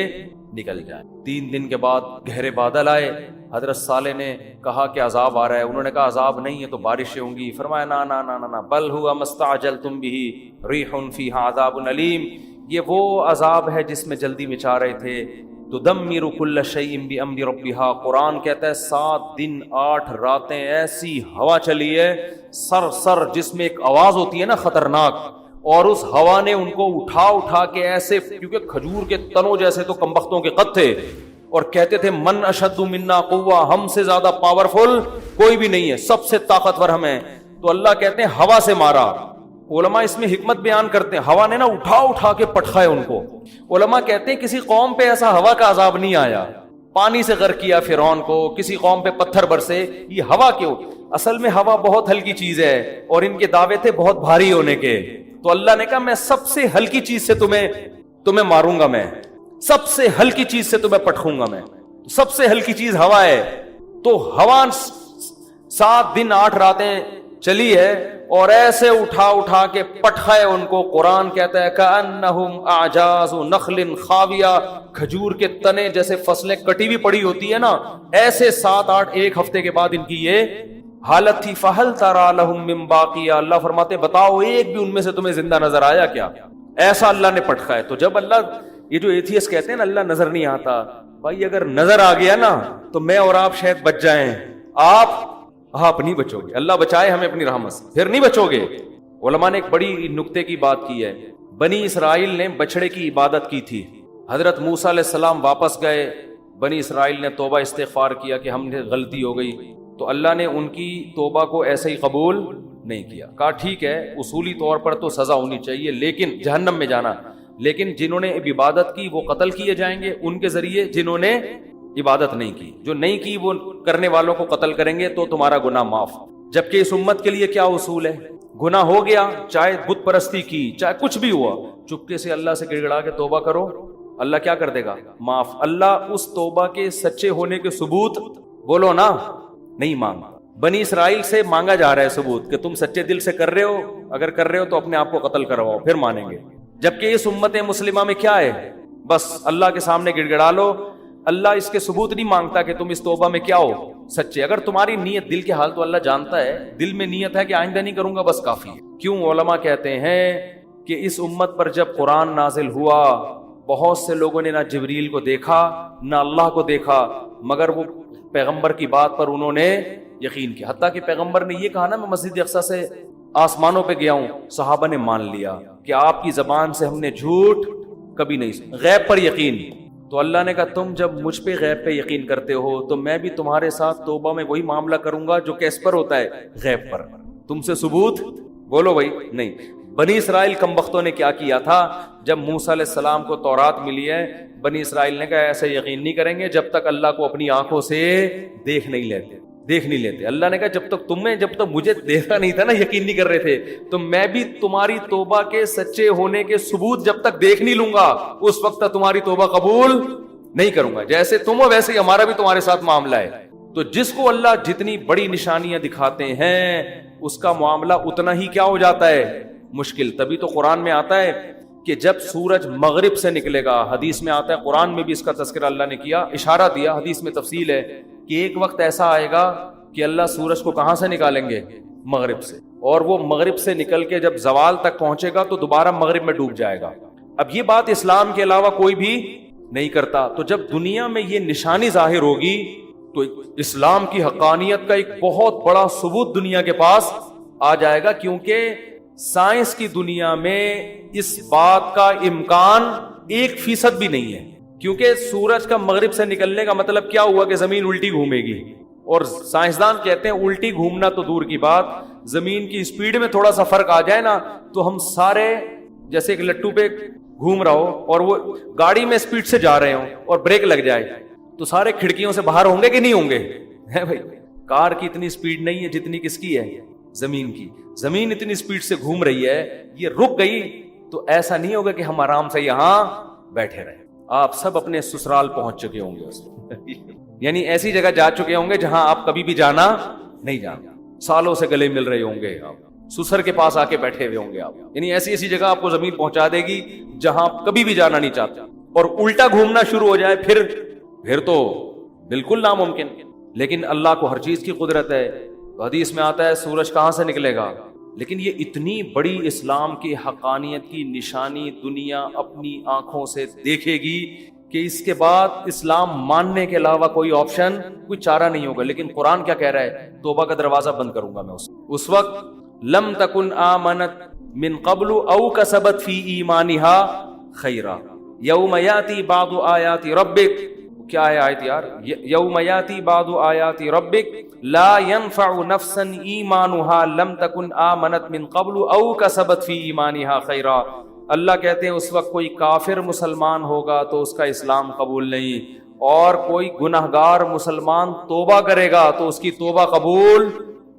نکل جائیں۔ 3 دن کے بعد گہرے بادل آئے، حضرت صالح نے کہا کہ عذاب آ رہا ہے، انہوں نے کہا عذاب نہیں ہے تو بارشیں ہوں گی، فرمایا نا نا نا نا نا بل ہوا مستعجلتم بہ ریح فیہا عذاب علیم، یہ وہ عذاب ہے جس میں جلدی مچا رہے تھے۔ تدمر کل شیء بامر ربھا، قرآن کہتا ہے 7 دن 8 راتیں ایسی ہوا چلی ہے سر سر، جس میں ایک آواز ہوتی ہے نا خطرناک، اور اس ہوا نے ان کو اٹھا کے ایسے، کیونکہ کھجور کے تنوں جیسے تو کمبختوں کے قد تھے، اور کہتے تھے من اشد منا قوہ، ہم سے زیادہ پاورفل کوئی بھی نہیں ہے، سب سے طاقتور ہم ہیں۔ تو اللہ کہتے ہیں ہوا سے مارا۔ علماء اس میں حکمت بیان کرتے ہیں، ہوا نے نا اٹھا کے پٹخائے ان کو۔ علماء کہتے ہیں کسی قوم پہ ایسا ہوا کا عذاب نہیں آیا، پانی سے غرق کیا فرعون کو، کسی قوم پہ پتھر برسے، یہ ہوا کیوں؟ اصل میں ہوا بہت ہلکی چیز ہے، اور ان کے دعوے تھے بہت بھاری ہونے کے۔ تو اللہ نے کہا میں سب سے ہلکی چیز سے تمہیں ماروں گا، میں سب سے ہلکی چیز سے تمہیں پٹخوں گا، میں سب سے ہلکی چیز ہوا ہے۔ تو ہوا 7 دن 8 راتیں چلی ہے اور ایسے اٹھا کے پٹخائے ان کو۔ قرآن کہتا ہے کأنہم اعجاز نخل خاویہ، کھجور کے تنے جیسے فصلیں کٹی ہوئی پڑی ہوتی ہے نا، ایسے 7 8 ایک ہفتے کے بعد ان کی یہ حالت تھی۔ فہل تری لہم من باقیہ، اللہ فرماتے بتاؤ ایک بھی ان میں سے تمہیں زندہ نظر آیا کیا؟ ایسا اللہ نے پٹخائے۔ تو جب اللہ، یہ جو ایتھیسٹ کہتے ہیں نا اللہ نظر نہیں آتا، بھائی اگر نظر آ گیا نا تو میں اور آپ شاید بچ جائیں، آپ نہیں بچو گے، اللہ بچائے ہمیں اپنی رحمت سے، پھر نہیں بچو گے۔ علماء نے ایک بڑی نکتے کی بات کی ہے، بنی اسرائیل نے بچڑے کی عبادت کی تھی، حضرت موسیٰ علیہ السلام واپس گئے، بنی اسرائیل نے توبہ استغفار کیا کہ ہم نے غلطی ہو گئی، تو اللہ نے ان کی توبہ کو ایسے ہی قبول نہیں کیا، کہا ٹھیک ہے اصولی طور پر تو سزا ہونی چاہیے لیکن جہنم میں جانا، لیکن جنہوں نے عبادت کی وہ قتل کیے جائیں گے ان کے ذریعے، جنہوں نے عبادت نہیں کی، جو نہیں کی وہ کرنے والوں کو قتل کریں گے تو تمہارا گناہ معاف۔ جبکہ اس امت کے لیے کیا اصول ہے؟ گناہ ہو گیا، چاہے بت پرستی کی، چاہے کچھ بھی ہوا، چپکے سے اللہ سے گڑ گڑا کے توبہ کرو، اللہ کیا کر دے گا؟ معاف۔ اللہ اس توبہ کے سچے ہونے کے ثبوت بولو نا نہیں مانگا، بنی اسرائیل سے مانگا جا رہا ہے ثبوت کہ تم سچے دل سے کر رہے ہو، اگر کر رہے ہو تو اپنے آپ کو قتل کرواؤ پھر مانیں گے۔ جبکہ اس امت مسلمہ میں کیا ہے؟ بس اللہ کے سامنے گڑ گڑا لو، اللہ اس کے ثبوت نہیں مانگتا کہ تم اس توبہ میں کیا ہو سچے، اگر تمہاری نیت، دل کے حال تو اللہ جانتا ہے، دل میں نیت ہے کہ آئندہ نہیں کروں گا بس کافی ہے۔ کیوں؟ علماء کہتے ہیں کہ اس امت پر جب قرآن نازل ہوا بہت سے لوگوں نے نہ جبریل کو دیکھا نہ اللہ کو دیکھا، مگر وہ پیغمبر کی بات پر انہوں نے یقین کیا، حتیٰ کہ پیغمبر نے یہ کہا نا میں مسجد اقصیٰ سے آسمانوں پہ گیا ہوں، صحابہ نے مان لیا کہ آپ کی زبان سے ہم نے جھوٹ کبھی نہیں سنا۔ غیب پر یقین، تو اللہ نے کہا تم جب مجھ پہ غیب پہ یقین کرتے ہو تو میں بھی تمہارے ساتھ توبہ میں وہی معاملہ کروں گا جو کیس پر ہوتا ہے؟ غیب پر۔ تم سے ثبوت بولو بھائی نہیں۔ بنی اسرائیل کمبختوں نے کیا کیا تھا؟ جب موسیٰ علیہ السلام کو تورات ملی ہے، بنی اسرائیل نے کہا ایسے یقین نہیں کریں گے جب تک اللہ کو اپنی آنکھوں سے دیکھ نہیں لیتے۔ اللہ نے کہا جب تک مجھے دیکھا نہیں تھا نا، یقین نہیں کر رہے تھے، تو میں بھی تمہاری توبہ کے سچے ہونے کے ثبوت جب تک دیکھ نہیں لوں گا اس وقت تک تمہاری توبہ قبول نہیں کروں گا۔ جیسے تم ہو ویسے ہی ہمارا بھی تمہارے ساتھ معاملہ ہے۔ تو جس کو اللہ جتنی بڑی نشانیاں دکھاتے ہیں اس کا معاملہ اتنا ہی کیا ہو جاتا ہے؟ مشکل۔ تبھی تو قرآن میں آتا ہے کہ جب سورج مغرب سے نکلے گا، حدیث میں آتا ہے، قرآن میں بھی اس کا تذکرہ اللہ نے کیا، اشارہ دیا، حدیث میں تفصیل ہے کہ ایک وقت ایسا آئے گا کہ اللہ سورج کو کہاں سے نکالیں گے؟ مغرب سے، اور وہ مغرب سے نکل کے جب زوال تک پہنچے گا تو دوبارہ مغرب میں ڈوب جائے گا۔ اب یہ بات اسلام کے علاوہ کوئی بھی نہیں کرتا۔ تو جب دنیا میں یہ نشانی ظاہر ہوگی تو اسلام کی حقانیت کا ایک بہت بڑا ثبوت دنیا کے پاس آ جائے گا، کیونکہ سائنس کی دنیا میں اس بات کا امکان 1% بھی نہیں ہے، کیونکہ سورج کا مغرب سے نکلنے کا مطلب کیا ہوا کہ زمین الٹی گھومے گی، اور سائنسدان کہتے ہیں الٹی گھومنا تو دور کی بات، زمین کی سپیڈ میں تھوڑا سا فرق آ جائے نا تو ہم سارے جیسے ایک لٹو پہ گھوم رہا ہو اور وہ گاڑی میں سپیڈ سے جا رہے ہوں اور بریک لگ جائے تو سارے کھڑکیوں سے باہر ہوں گے کہ نہیں ہوں گے؟ ہے بھائی، کار کی اتنی سپیڈ نہیں ہے جتنی کس کی ہے؟ زمین کی۔ زمین اتنی سپیڈ سے گھوم رہی ہے، یہ رک گئی تو ایسا نہیں ہوگا کہ ہم آرام سے یہاں بیٹھے رہیں، آپ سب اپنے سسرال پہنچ چکے ہوں گے یعنی ایسی جگہ جا چکے ہوں گے جہاں آپ کبھی بھی جانا نہیں جانا، سالوں سے گلے مل رہے ہوں گے، آپ سسر کے پاس آ کے بیٹھے ہوئے ہوں گے، آپ یعنی ایسی جگہ آپ کو زمین پہنچا دے گی جہاں آپ کبھی بھی جانا نہیں چاہتے، اور الٹا گھومنا شروع ہو جائے پھر تو بالکل ناممکن۔ لیکن اللہ کو ہر چیز کی قدرت ہے. حدیث میں آتا ہے سورج کہاں سے نکلے گا. لیکن یہ اتنی بڑی اسلام کی حقانیت کی نشانی دنیا اپنی آنکھوں سے دیکھے گی کہ اس کے بعد اسلام ماننے کے علاوہ کوئی آپشن، کوئی چارہ نہیں ہوگا. لیکن قرآن کیا کہہ رہا ہے؟ توبہ کا دروازہ بند کروں گا میں اس وقت. لم تکن آمنت من قبل او کسبت فی ایمانہا خیرا یوم یاتی بعض آیات ربک. کیا ہے آیت یار؟ یوم یاتی بعض آیات ربک لا ينفع نفسا ایمانہا لم تکن آمنت من قبل او کسبت فی ایمانہا خیرا. اللہ کہتے ہیں اس وقت کوئی کافر مسلمان ہوگا تو اس کا اسلام قبول نہیں، اور کوئی گنہگار مسلمان توبہ کرے گا تو اس کی توبہ قبول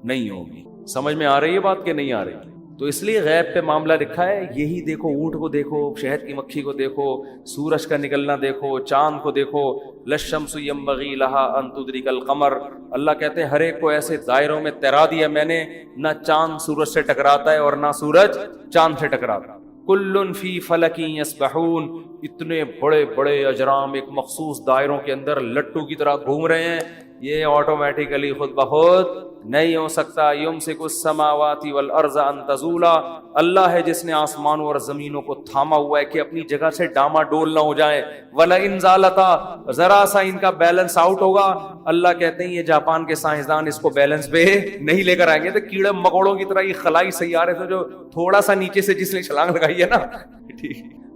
نہیں ہوگی. سمجھ میں آ رہی ہے بات کہ نہیں آ رہی؟ تو اس لیے غیب پہ معاملہ لکھا ہے. یہی دیکھو، اونٹ کو دیکھو، شہد کی مکھی کو دیکھو، سورج کا نکلنا دیکھو، چاند کو دیکھو. للشمس ينبغي لها ان تدرك القمر. اللہ کہتے ہیں ہر ایک کو ایسے دائروں میں تیرا دیا میں نے، نہ چاند سورج سے ٹکراتا ہے اور نہ سورج چاند سے ٹکراتا. کل فی فلک یسبحون. اتنے بڑے بڑے اجرام ایک مخصوص دائروں کے اندر لٹو کی طرح گھوم رہے ہیں. یہ آٹومیٹیکلی خود بخود نہیں ہو سکتا. یمسک السماوات والارض ان تزولا. اللہ ہے جس نے آسمانوں اور زمینوں کو تھاما ہوا ہے کہ اپنی جگہ سے ڈاما ڈول نہ ہو جائیں. وَلَئِن زَالَتَا. ذرا سا ان کا بیلنس آؤٹ ہوگا. اللہ کہتے ہیں یہ جاپان کے سائنسدان اس کو بیلنس پہ نہیں لے کر آئیں گے. تو کیڑے مکوڑوں کی طرح یہ خلائی سیارے تھے جو تھوڑا سا نیچے سے جس نے چھلانگ لگائی ہے نا،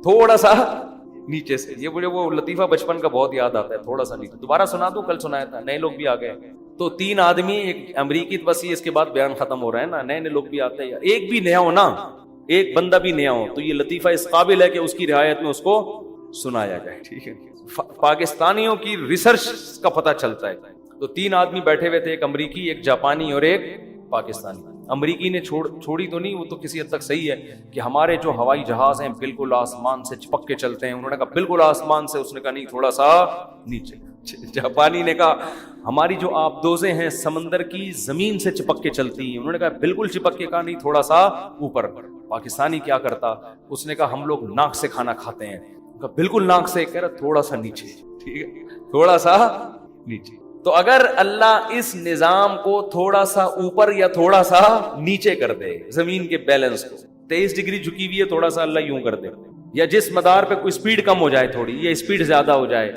تھوڑا سا نیچے سے. یہ مجھے وہ لطیفہ بچپن کا بہت یاد آتا ہے. تھوڑا سا نیچے. دوبارہ سنا دوں؟ کل سنایا تھا، نئے لوگ بھی آ گئے. تو 3 آدمی، ایک امریکی وسیع، اس کے بعد بیان ختم ہو رہا ہے نا، نئے لوگ بھی آتے ہیں. ایک بھی نیا ہو نا، ایک بندہ بھی نیا ہو تو یہ لطیفہ اس قابل ہے کہ اس کی رعایت میں اس کو سنایا جائے. ٹھیک ہے، پاکستانیوں کی ریسرچ کا پتہ چلتا ہے. تو 3 آدمی بیٹھے ہوئے تھے، ایک امریکی، ایک جاپانی اور ایک پاکستانی. امریکی نے چھوڑی تو نہیں، وہ تو کسی حد تک صحیح ہے کہ ہمارے جو ہوائی جہاز ہیں بالکل آسمان سے چپک کے چلتے ہیں. انہوں نے کہا بالکل آسمان سے. اس نے کہا نہیں، تھوڑا سا نیچے. جاپانی نے کہا ہماری جو آبدوزیں ہیں سمندر کی زمین سے چپک کے چلتی ہیں. انہوں نے کہا بالکل چپک کے. کہا نہیں، تھوڑا سا اوپر. پاکستانی کیا کرتا؟ اس نے کہا ہم لوگ ناک سے کھانا کھاتے ہیں. کہا بالکل ناک سے. کہہ رہا تھوڑا سا نیچے. ٹھیک ہے، تھوڑا سا نیچے. تو اگر اللہ اس نظام کو تھوڑا سا اوپر یا تھوڑا سا نیچے کر دے، زمین کے بیلنس کو 23 ڈگری جھکی ہوئی ہے، تھوڑا سا اللہ یوں کر دے، یا جس مدار پہ کوئی سپیڈ کم ہو جائے تھوڑی، یا سپیڈ زیادہ ہو جائے،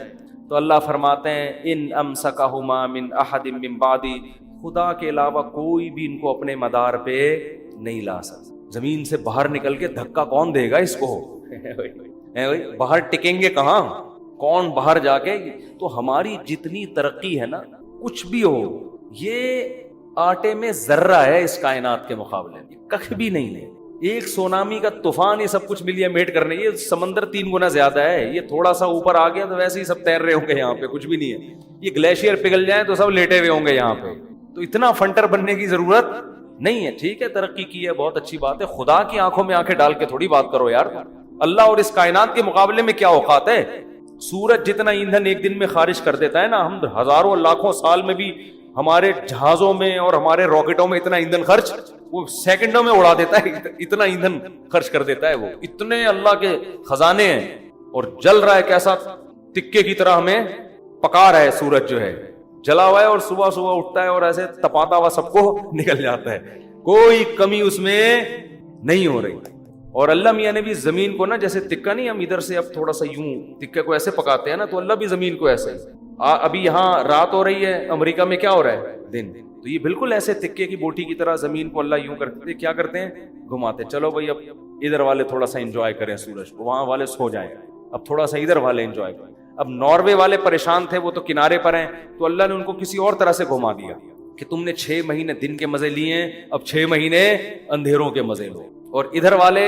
تو اللہ فرماتے ہیں ان امسکہما من احد من بعدی. خدا کے علاوہ کوئی بھی ان کو اپنے مدار پہ نہیں لا سکتا. زمین سے باہر نکل کے دھکا کون دے گا اس کو؟ باہر ٹکیں گے کہاں؟ کون باہر جا کے؟ تو ہماری جتنی ترقی ہے نا، کچھ بھی ہو، یہ آٹے میں ذرہ ہے اس کائنات کے مقابلے میں، کخ بھی نہیں ہے. ایک سونامی کا طوفان یہ سب کچھ ملیا میٹ کرنے، یہ سمندر 3 گنا زیادہ ہے. یہ تھوڑا سا اوپر آ گیا تو ویسے ہی سب تیر رہے ہوں گے یہاں پہ، کچھ بھی نہیں ہے. یہ گلیشیئر پگھل جائیں تو سب لیٹے ہوئے ہوں گے یہاں پہ. تو اتنا فنٹر بننے کی ضرورت نہیں ہے. ٹھیک ہے، ترقی کی ہے، بہت اچھی بات ہے. خدا کی آنکھوں میں آنکھیں ڈال کے تھوڑی بات کرو یار. اللہ اور اس کائنات کے مقابلے میں کیا اوقات ہے؟ سورج جتنا ایندھن ایک دن میں خارج کر دیتا ہے نا، ہم ہزاروں لاکھوں سال میں بھی ہمارے جہازوں میں اور ہمارے راکٹوں میں اتنا ایندھن خرچ وہ سیکنڈوں میں اڑا دیتا ہے. اتنا ایندھن خرچ کر دیتا ہے وہ. اتنے اللہ کے خزانے ہیں. اور جل رہا ہے کیسا تکے کی طرح، ہمیں پکا رہا ہے. سورج جو ہے جلا ہوا ہے اور صبح صبح اٹھتا ہے اور ایسے تپاتا ہوا سب کو نکل جاتا ہے. کوئی کمی اس میں نہیں ہو رہی. اور اللہ میاں نے بھی زمین کو نا، جیسے تکہ نہیں، ہم ادھر سے اب تھوڑا سا یوں تکے کو ایسے پکاتے ہیں نا، تو اللہ بھی زمین کو ایسے. ابھی یہاں رات ہو رہی ہے، امریکہ میں کیا ہو رہا ہے؟ دن. تو یہ بالکل ایسے تکے کی بوٹی کی طرح زمین کو اللہ یوں کرتے، کیا کرتے ہیں؟ گھماتے. چلو بھائی اب ادھر والے تھوڑا سا انجوائے کریں سورج کو، وہاں والے سو جائیں. اب تھوڑا سا ادھر والے انجوائے کریں. اب ناروے والے پریشان تھے، وہ تو کنارے پر ہیں، تو اللہ نے ان کو کسی اور طرح سے گھما دیا کہ تم نے 6 مہینے دن کے مزے لیے ہیں، اب 6 مہینے اندھیروں کے مزے لو. اور ادھر والے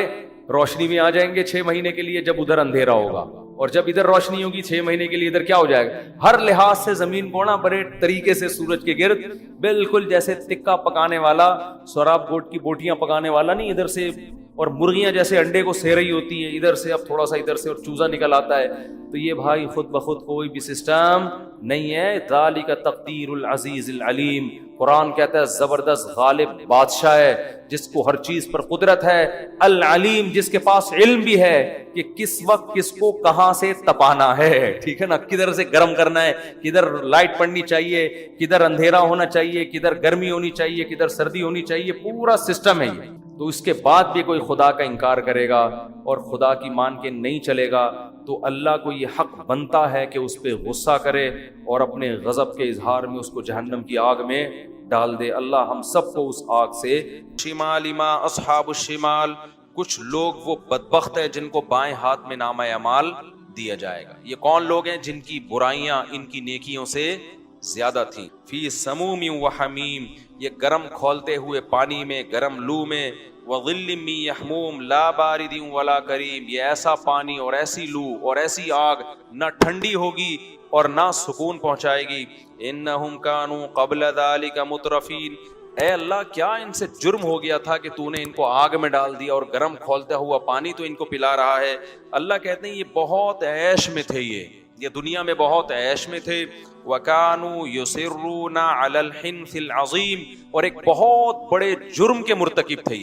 روشنی میں آ جائیں گے 6 مہینے کے لیے جب ادھر اندھیرا ہوگا، اور جب ادھر روشنی ہوگی 6 مہینے کے لیے ادھر کیا ہو جائے گا. ہر لحاظ سے زمین کو نا بڑے طریقے سے سورج کے گرد بالکل جیسے تکہ پکانے والا، سوراب گوٹ کی بوٹیاں پکانے والا نہیں، ادھر سے اور مرغیاں جیسے انڈے کو سے رہی ہوتی ہیں ادھر سے، اب تھوڑا سا ادھر سے اور چوزا نکل آتا ہے، تو یہ بھائی خود بخود کوئی بھی سسٹم نہیں ہے. ذالک تقدیر العزیز العلیم. قرآن کہتا ہے زبردست غالب بادشاہ ہے جس کو ہر چیز پر قدرت ہے، العلیم جس کے پاس علم بھی ہے کہ کس وقت کس کو کہاں سے تپانا ہے. ٹھیک ہے نا، کدھر سے گرم کرنا ہے، کدھر لائٹ پڑنی چاہیے، کدھر اندھیرا ہونا چاہیے، کدھر گرمی ہونی چاہیے، کدھر سردی ہونی چاہیے، پورا سسٹم ہے یہ. تو اس کے بعد بھی کوئی خدا کا انکار کرے گا اور خدا کی مان کے نہیں چلے گا تو اللہ کو یہ حق بنتا ہے کہ اس پہ غصہ کرے اور اپنے غضب کے اظہار میں اس کو جہنم کی آگ میں ڈال دے. اللہ ہم سب کو اس آگ سے. شمال ما اصحاب الشمال، کچھ لوگ وہ بدبخت ہے جن کو بائیں ہاتھ میں نامہ اعمال دیا جائے گا. یہ کون لوگ ہیں؟ جن کی برائیاں ان کی نیکیوں سے زیادہ تھیں. فی سموم و حمیم، یہ گرم کھولتے ہوئے پانی میں، گرم لو میں، وظل من یحموم لا بارد ولا کریم، یہ ایسا پانی اور ایسی لو اور ایسی آگ نہ ٹھنڈی ہوگی اور نہ سکون پہنچائے گی. انہم کانوا قبل ذلک مترفین، اے اللہ کیا ان سے جرم ہو گیا تھا کہ تو نے ان کو آگ میں ڈال دیا اور گرم کھولتا ہوا پانی تو ان کو پلا رہا ہے. اللہ کہتے ہیں یہ بہت عیش میں تھے، یہ دنیا میں بہت عیش میں تھے. وَكَانُوا يُصِرُّونَ عَلَى الْحِنْثِ الْعَظِيمِ، اور ایک بہت بڑے جرم کے مرتکب تھے.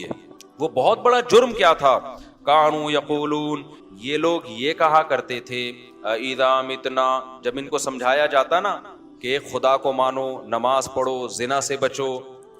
وہ بہت بڑا جرم کیا تھا؟ کانوا یقولون، یہ لوگ یہ کہا کرتے تھے، اذا متنا، جب ان کو سمجھایا جاتا نا کہ خدا کو مانو، نماز پڑھو، زنا سے بچو.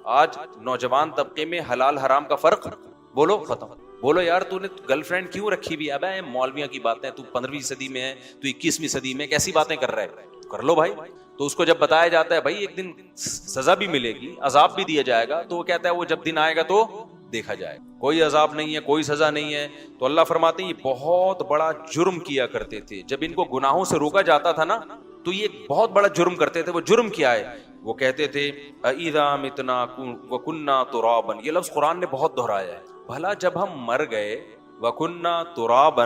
آج نوجوان طبقے میں حلال حرام کا فرق بولو ختم. بولو یار تو نے گرل فرینڈ کیوں رکھی بھی؟ اب مولویوں کی باتیں، تو 15ویں صدی میں ہے، تو 21ویں صدی میں کیسی باتیں کر رہا ہے؟ کر لو بھائی. تو اس کو جب بتایا جاتا ہے بھائی ایک دن سزا بھی ملے گی، عذاب بھی دیا جائے گا، تو وہ کہتا ہے وہ جب دن آئے گا تو دیکھا جائے گا، کوئی عذاب نہیں ہے، کوئی سزا نہیں ہے. تو اللہ فرماتے ہیں یہ بہت بڑا جرم کیا کرتے تھے. جب ان کو گناہوں سے روکا جاتا تھا نا تو یہ بہت بڑا جرم کرتے تھے. وہ جرم کیا ہے؟ وہ کہتے تھے اذا متنا وکنا ترابا، یہ لفظ قرآن نے بہت دہرایا ہے. بھلا جب ہم مر گئے، وکنا ترابا،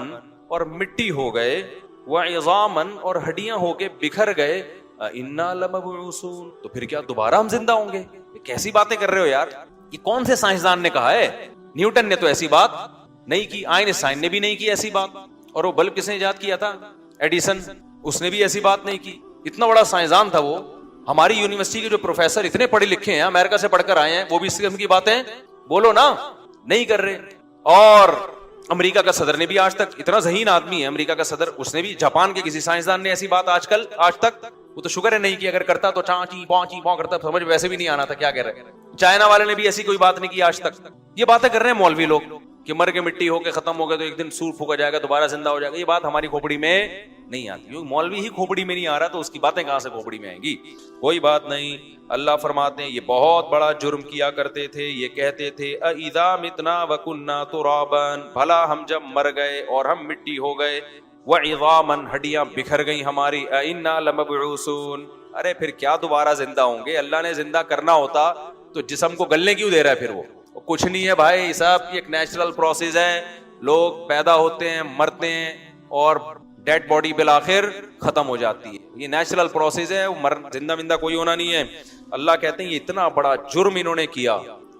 اور مٹی ہو گئے، وعظاما، اور ہڈیاں ہو کے بکھر گئے، انا لمبعوثون، تو پھر کیا دوبارہ ہم زندہ ہوں گے؟ کیسی باتیں کر رہے ہو یار؟ یہ کون سے سائنسدان نے کہا ہے؟ نیوٹن نے تو ایسی بات نہیں کی، آئنسٹائن نے بھی نہیں کی ایسی بات. اور وہ بلب کس نے ایجاد کیا تھا؟ ایڈیسن، اس نے بھی ایسی بات نہیں کی. اتنا بڑا سائنسدان تھا وہ. ہماری یونیورسٹی کے جو پروفیسر اتنے پڑھے لکھے ہیں، امریکہ سے پڑھ کر آئے ہیں، وہ بھی اس قسم کی باتیں بولو نا نہیں کر رہے. اور امریکہ کا صدر نے بھی آج تک، اتنا ذہین آدمی ہے امریکہ کا صدر، اس نے بھی، جاپان کے کسی سائنسدان نے ایسی بات آج تک، وہ تو شکر ہے نہیں کی، اگر کرتا تو چانچی پاں کرتا، سمجھ ویسے بھی نہیں آنا تھا کیا کہہ رہے. چائنا والے نے بھی ایسی کوئی بات نہیں کی آج تک. یہ باتیں کر رہے ہیں مولوی لوگ کہ مر کے مٹی ہو کے ختم ہو گئے تو ایک دن سور پھونکا جائے گا، دوبارہ زندہ ہو جائے گا. یہ بات ہماری کھوپڑی میں نہیں آتی. مولوی ہی کھوپڑی میں نہیں آ رہا تو اس کی باتیں کہاں سے کھوپڑی میں آئیں گی؟ کوئی بات نہیں. اللہ فرماتے ہیں یہ بہت بڑا جرم کیا کرتے تھے. یہ کہتے تھے اذا متنا وکنا ترابا، بھلا ہم جب مر گئے اور ہم مٹی ہو گئے، وعظاما، ہڈیاں بکھر گئی ہماری، انا لمبعوثون، ارے پھر کیا دوبارہ زندہ ہوں گے؟ اللہ نے زندہ کرنا ہوتا تو جسم کو گلنے کیوں دے رہا ہے پھر؟ وہ کچھ نہیں ہے بھائی، سب ایک نیچرل پروسیس ہے. لوگ پیدا ہوتے ہیں، مرتے ہیں، اور ڈیڈ باڈی بالآخر ختم ہو جاتی ہے. یہ نیچرل پروسیس ہے، زندہ بندہ کوئی ہونا نہیں ہے. اللہ کہتے ہیں یہ اتنا بڑا جرم انہوں نے کیا،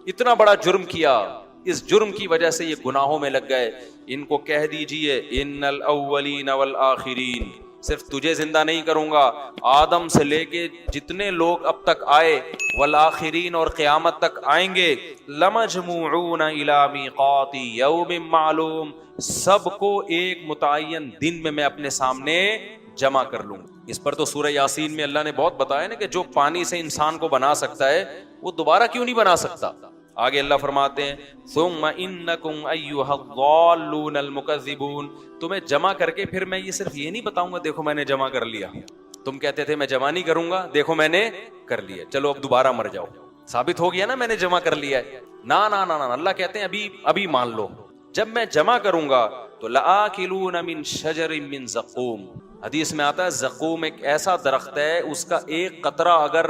اتنا بڑا جرم کیا، اس جرم کی وجہ سے یہ گناہوں میں لگ گئے. ان کو کہہ دیجئے ان الاولین والآخرین، صرف تجھے زندہ نہیں کروں گا، آدم سے لے کے جتنے لوگ اب تک آئے، والآخرین، اور قیامت تک آئیں گے، لمجموعون الی میقات یوم معلوم، سب کو ایک متعین دن میں اپنے سامنے جمع کر لوں. اس پر تو سورہ یاسین میں اللہ نے بہت بتایا نا کہ جو پانی سے انسان کو بنا سکتا ہے وہ دوبارہ کیوں نہیں بنا سکتا. آگے اللہ فرماتے ہیں ثم انکم ایھا الضالون المکذبون، تمہیں جمع کر کے پھر میں یہ صرف یہ نہیں بتاؤں گا دیکھو میں نے جمع کر لیا. تم کہتے تھے میں جمع نہیں کروں گا، دیکھو میں نے کر لیا، چلو اب دوبارہ مر جاؤ، ثابت ہو گیا نا میں نے جمع کر لیا ہے. نا نا نا نا، اللہ کہتے ہیں ابھی مان لو، جب میں جمع کروں گا تو لآکلون من شجر من زقوم. حدیث میں آتا ہے زقوم ایک ایسا درخت ہے، اس کا ایک قطرہ اگر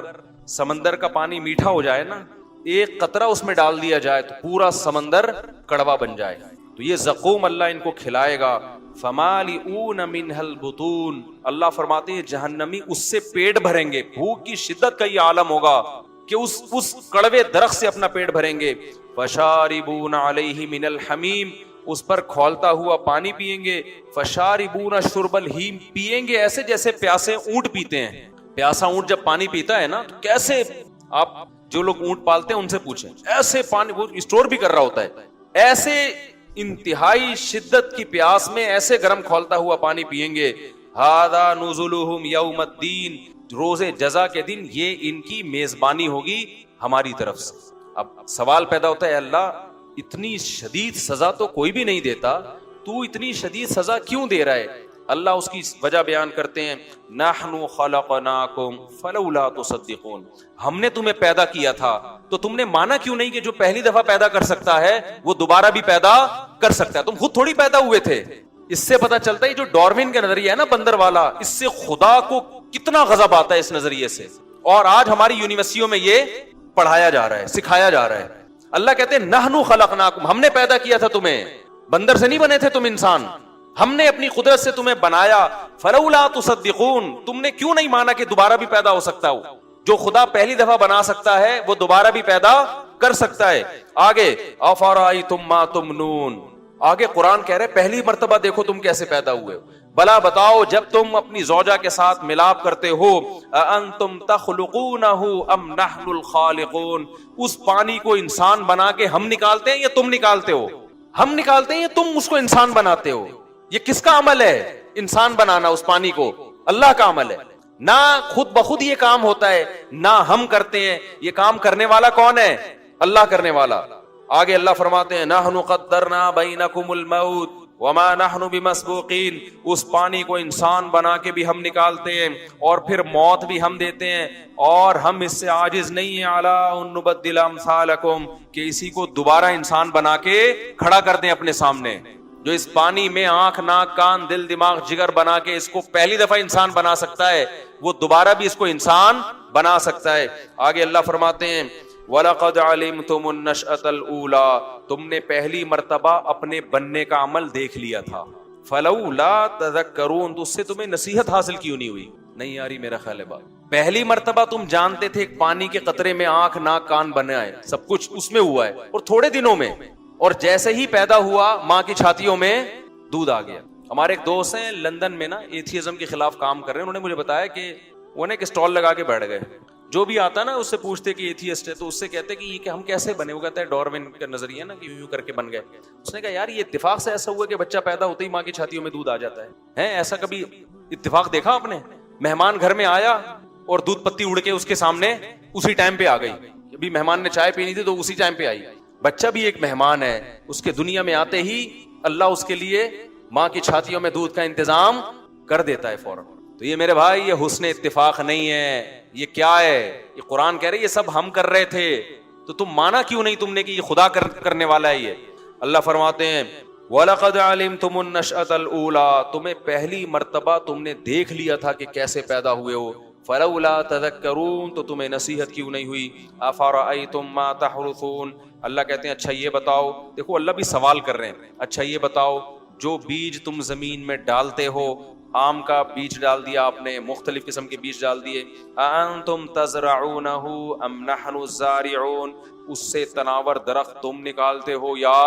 سمندر کا پانی میٹھا ہو جائے نا، ایک قطرہ اس میں ڈال دیا جائے تو پورا سمندر کڑوا بن جائے. تو یہ زقوم اللہ ان کو کھلائے گا. فمالئون منها البطون، اللہ فرماتے ہیں جہنمی اس سے پیٹ بھریں گے. بھوک کی شدت کا یہ عالم ہوگا، کہ اس کڑوے درخت سے اپنا پیٹ بھریں گے. فشاربون علیہ من الحمیم, اس پر کھولتا ہوا پانی پیئیں گے. فشاربون شرب الہیم, پیئیں گے ایسے جیسے پیاسے اونٹ پیتے ہیں. پیاسا اونٹ جب پانی پیتا ہے نا تو کیسے, آپ جو لوگ اونٹ پالتے ہیں ان سے پوچھیں, ایسے پانی وہ اسٹور بھی کر رہا ہوتا ہے, ایسے انتہائی شدت کی پیاس میں ایسے گرم کھولتا ہوا پانی پیئیں گے. ھذا نزلہم یوم الدین, روز جزا کے دن یہ ان کی میزبانی ہوگی ہماری طرف سے. اب سوال پیدا ہوتا ہے, اللہ اتنی شدید سزا تو کوئی بھی نہیں دیتا, تو اتنی شدید سزا کیوں دے رہا ہے؟ اللہ اس کی وجہ بیان کرتے ہیں, نحن خلقناکم فلولا تصدقون, ہم نے تمہیں پیدا کیا تھا تو تم نے مانا کیوں نہیں کہ جو پہلی دفعہ پیدا کر سکتا ہے وہ دوبارہ بھی پیدا کر سکتا ہے. تم خود تھوڑی پیدا ہوئے تھے. اس سے پتا چلتا ہے جو ڈاروین کا نظریہ ہے نا بندر والا, اس سے خدا کو کتنا غضب آتا ہے اس نظریے سے, اور آج ہماری یونیورسٹیوں میں یہ پڑھایا جا رہا ہے, سکھایا جا رہا ہے. اللہ کہتے ہیں نحن خلقناکم, ہم نے پیدا کیا تھا تمہیں, بندر سے نہیں بنے تھے تم انسان, ہم نے اپنی قدرت سے تمہیں بنایا. فلولا تصدقون, تم نے کیوں نہیں مانا کہ دوبارہ بھی پیدا ہو سکتا ہو؟ جو خدا پہلی دفعہ بنا سکتا ہے وہ دوبارہ بھی پیدا کر سکتا ہے. آگے افرأیتم ما تمنون, آگے قرآن کہہ رہے پہلی مرتبہ دیکھو تم کیسے پیدا ہوئے ہو. بلا بتاؤ جب تم اپنی زوجہ کے ساتھ ملاپ کرتے ہو, اانتم تخلقونہ ام نحن الخالقون, اس پانی کو انسان بنا کے ہم نکالتے ہیں یا تم نکالتے ہو؟ ہم نکالتے ہیں یا تم اس کو انسان بناتے ہو؟ یہ کس کا عمل ہے انسان بنانا اس پانی کو؟ اللہ کا عمل ہے. نہ خود بخود یہ کام ہوتا ہے نہ ہم کرتے ہیں, یہ کام کرنے والا کون ہے؟ اللہ کرنے والا. آگے اللہ فرماتے ہیں نحن قدرنا بینکم الموت وما نحن بمسبوقین, اس پانی کو انسان بنا کے بھی ہم نکالتے ہیں اور پھر موت بھی ہم دیتے ہیں, اور ہم اس سے عاجز نہیں ہیں علی ان نبدل امثالکم, کہ اسی کو دوبارہ انسان بنا کے کھڑا کر دیں اپنے سامنے. جو اس پانی میں آنکھ ناک کان دل دماغ جگر بنا کے اس کو پہلی دفعہ انسان بنا سکتا ہے, وہ دوبارہ بھی اس کو انسان بنا سکتا ہے. آگے اللہ فرماتے ہیں وَلَقَدْ عَلِمْتُمُ النَّشْأَةَ الْأُولَىٰ, تم نے پہلی مرتبہ اپنے بننے کا عمل دیکھ لیا تھا. فَلَوْلَا تَذَكَّرُونَ, تو اس سے تمہیں نصیحت حاصل کیوں نہیں ہوئی؟ نہیں آ رہی میرا خیال ہے بات. پہلی مرتبہ تم جانتے تھے ایک پانی کے قطرے میں آنکھ ناک کان بنا ہے, سب کچھ اس میں ہوا ہے اور تھوڑے دنوں میں, اور جیسے ہی پیدا ہوا ماں کی چھاتیوں میں دودھ آ گیا. ہمارے ایک دوست ہیں لندن میں نا, ایتھیزم کے خلاف کام کر رہے ہیں, انہوں نے مجھے بتایا کہ وہ نے ایک اسٹال لگا کے بیٹھ گئے. جو بھی آتا نا اس سے پوچھتے کہ ایتھیسٹ ہے, تو اس سے کہتے کہ یہ کہ ہم کیسے بنے, وہ کہتا ہے ڈاروین کا نظریہ نا کہ یوں کر کے بن گئے. اس نے کہا یار یہ اتفاق سے ایسا ہوا کہ بچہ پیدا ہوتے ہی ماں کی چھاتیوں میں دودھ آ جاتا ہے؟ ایسا کبھی اتفاق دیکھا آپ نے؟ مہمان گھر میں آیا اور دودھ پتی اڑ کے اس کے سامنے اسی ٹائم پہ آ گئی. ابھی مہمان نے چائے پینی تھی تو اسی ٹائم پہ آئی. بچہ بھی ایک مہمان ہے, اس کے دنیا میں آتے ہی اللہ اس کے لیے ماں کی چھاتیوں میں دودھ کا انتظام کر دیتا ہے فوراً. تو یہ میرے بھائی یہ حسن اتفاق نہیں ہے, یہ کیا ہے؟ یہ قرآن کہہ رہے یہ سب ہم کر رہے تھے, تو تم مانا کیوں نہیں تم نے کہ یہ خدا کرنے والا ہے؟ یہ اللہ فرماتے ہیں وَلَقَدْ عَلِمْتُمُ النَّشْأَةَ الْأُولَىٰ, تمہیں پہلی مرتبہ تم نے دیکھ لیا تھا کہ کیسے پیدا ہوئے ہو. فَلَوْلَا تَذَكَّرُونَ, تو تمہیں نصیحت کیوں نہیں ہوئی؟ أَفَرَأَيْتُم مَّا تَحْرُثُونَ, اللہ کہتے ہیں اچھا یہ بتاؤ, دیکھو اللہ بھی سوال کر رہے ہیں, اچھا یہ بتاؤ جو بیج تم زمین میں ڈالتے ہو, آم کا بیج ڈال دیا آپ نے, مختلف قسم کے بیج ڈال دیے, أَأَنتُمْ تَزْرَعُونَهُ أَمْ نَحْنُ الزَّارِعُونَ, اس سے تناور درخت تم نکالتے ہو یا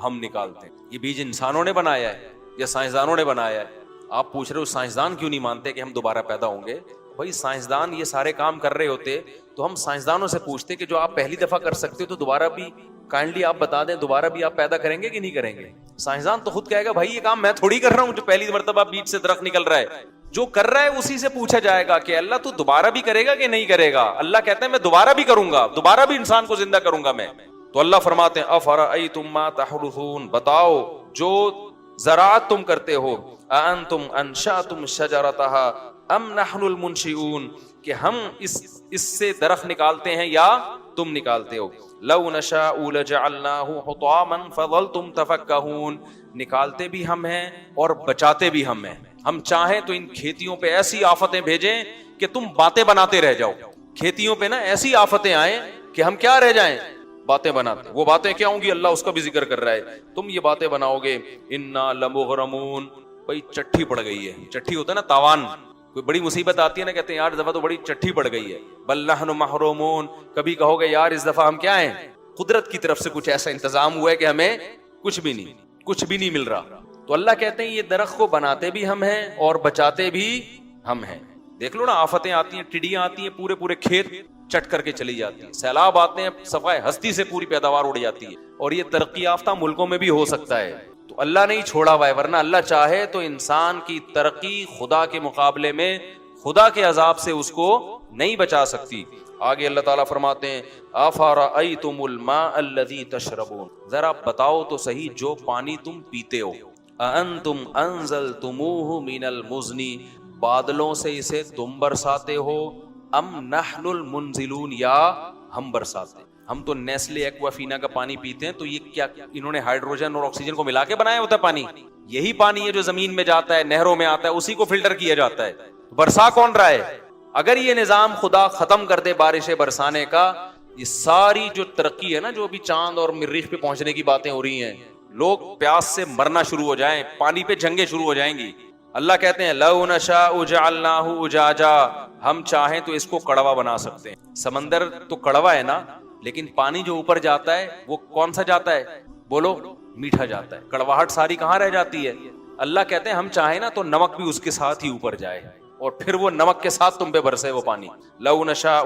ہم نکالتے ہیں؟ یہ بیج انسانوں نے بنایا ہے یا سائنسدانوں نے بنایا ہے؟ آپ پوچھ رہے ہو سائنسدان کیوں نہیں مانتے کہ ہم دوبارہ پیدا ہوں گے؟ بھائی سائنسدان یہ سارے کام کر رہے ہوتے تو ہم سائنسدانوں سے پوچھتے کہ جو آپ پہلی دفعہ کر سکتے ہو تو دوبارہ بھی کائنڈلی آپ بتا دیں, دوبارہ بھی آپ پیدا کریں گے کہ نہیں کریں گے؟ سائنسدان تو خود کہے گا بھائی یہ کام میں تھوڑی کر رہا ہوں جو پہلی مرتبہ بیج سے درخت نکل رہا ہے. جو کر رہا ہے اسی سے پوچھا جائے گا کہ اللہ تو دوبارہ بھی کرے گا کہ نہیں کرے گا؟ اللہ کہتے ہیں میں دوبارہ بھی کروں گا, دوبارہ بھی انسان کو زندہ کروں گا میں. تو اللہ فرماتے ہیں افرأیتم ما تحرثون, بتاؤ جو زراعت تم کرتے ہو, اانتم انشأتم شجرتها ام نحن المنشئون, کہ ہم اس سے درخت نکالتے ہیں یا تم نکالتے ہو. لو نشاء لجعلناه حطاما فظلتم تفکہون, نکالتے بھی ہم ہیں اور بچاتے بھی ہم ہیں. ہم چاہیں تو ان کھیتیوں پہ ایسی آفتیں بھیجیں کہ تم باتیں بناتے رہ جاؤ. کھیتیوں پہ نا ایسی آفتیں آئیں کہ ہم کیا رہ جائیں؟ باتیں بناتے. وہ باتیں کیا ہوں گی؟ اللہ اس کا بھی ذکر کر رہا ہے, تم یہ باتیں بناؤ گے. انا لمغرمون, بھائی چٹھی پڑ گئی ہے. چٹھی ہوتا ہے نا تاوان, کوئی بڑی مصیبت آتی ہے نا، کہتے ہیں یار اس دفعہ تو بڑی چٹھی پڑ گئی ہے، بل نحن محرومون، کبھی کہو گے یار اس دفعہ ہم کیا ہیں، قدرت کی طرف سے کچھ ایسا انتظام ہوا ہے کہ ہمیں کچھ بھی نہیں مل رہا. تو اللہ کہتے ہیں یہ درخت کو بناتے بھی ہم ہیں اور بچاتے بھی ہم ہیں. دیکھ لو نا، آفتیں آتی ہیں، ٹڈیاں آتی ہیں، پورے کھیت چٹ کر کے چلی جاتی ہیں، سیلاب آتے ہیں، صفائے ہستی سے پوری پیداوار اڑ جاتی ہے، اور یہ ترقی یافتہ ملکوں میں بھی ہو سکتا ہے. تو اللہ نے ہی چھوڑا ہوا ہے، ورنہ اللہ چاہے تو انسان کی ترقی خدا کے مقابلے میں خدا کے عذاب سے اس کو نہیں بچا سکتی. آگے اللہ تعالیٰ فرماتے ہیں افرأیتم الماء الذی تشربون، ذرا بتاؤ تو صحیح جو پانی تم پیتے ہو، اانتم انزلتموہ من المزن، بادلوں سے اسے تم برساتے ہو، ام نحن المنزلون، یا ہم برساتے ہیں. ہم تو نیسلے ایکوافینا کا پانی پیتے ہیں، تو یہ کیا انہوں نے ہائیڈروجن اور آکسیجن کو ملا کے بنایا ہوتا ہے پانی؟ یہی پانی ہے جو زمین میں جاتا ہے، نہروں میں آتا ہے، اسی کو فلٹر کیا جاتا ہے. برسا کون رہا ہے؟ اگر یہ نظام خدا ختم کر دے بارشیں برسانے کا، یہ ساری جو ترقی ہے نا، جو ابھی چاند اور مریخ پہ پہنچنے کی باتیں ہو رہی ہیں، لوگ پیاس سے مرنا شروع ہو جائیں، پانی پہ جنگیں شروع ہو جائیں گی. اللہ کہتے ہیں لو نشاء جعلناہ اجاجا، ہم چاہیں تو اس کو کڑوا بنا سکتے ہیں. سمندر تو کڑوا ہے نا، لیکن پانی جو اوپر جاتا ہے وہ کون سا جاتا ہے؟ بولو، میٹھا جاتا ہے. کڑواہٹ ساری کہاں رہ جاتی ہے؟ اللہ کہتے ہیں ہم چاہیں نا تو نمک بھی اس کے ساتھ ہی اوپر جائے، اور پھر وہ نمک کے ساتھ تم پہ برسے وہ پانی. لو نشاء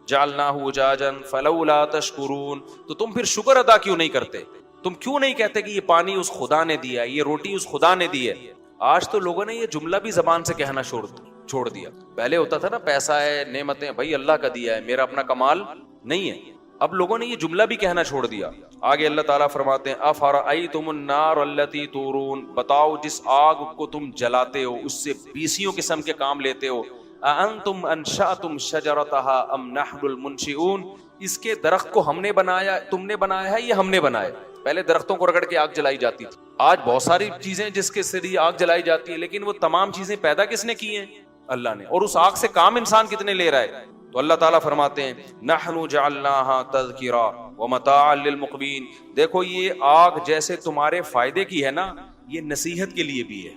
جعلناہ اجاجا فلولا تشکرون، تو تم پھر شکر ادا کیوں نہیں کرتے؟ تم کیوں نہیں کہتے کہ یہ پانی اس خدا نے دیا ہے، یہ روٹی اس خدا نے دی ہے؟ آج تو لوگوں نے یہ جملہ بھی زبان سے کہنا چھوڑ دیا. پہلے ہوتا تھا نا، پیسہ ہے، نعمتیں بھائی اللہ کا دیا ہے، میرا اپنا کمال نہیں ہے. اب لوگوں نے یہ جملہ بھی کہنا چھوڑ دیا. آگے اللہ تعالیٰ فرماتے ہیں افرأیتم النار التی تورون، بتاؤ جس آگ کو تم جلاتے ہو، اس سے بیسیوں قسم کے کام لیتے ہو، اانتم انشأتم شجرتہا ام نحن المنشئون، اس کے درخت کو ہم نے بنایا، تم نے بنایا ہے یا ہم نے بنایا؟ پہلے درختوں کو رگڑ کے آگ جلائی جاتی تھی، آج بہت ساری چیزیں جس کے ذریعے آگ جلائی جاتی ہے، لیکن وہ تمام چیزیں پیدا کس نے کی ہیں؟ اللہ نے. اور اس آگ سے کام انسان کتنے لے رہا ہے؟ تو اللہ تعالیٰ فرماتے ہیں نحن جعلناہا تذکرا ومتاعا للمقوین، دیکھو یہ آگ جیسے تمہارے فائدے کی ہے نا، یہ نصیحت کے لیے بھی ہے.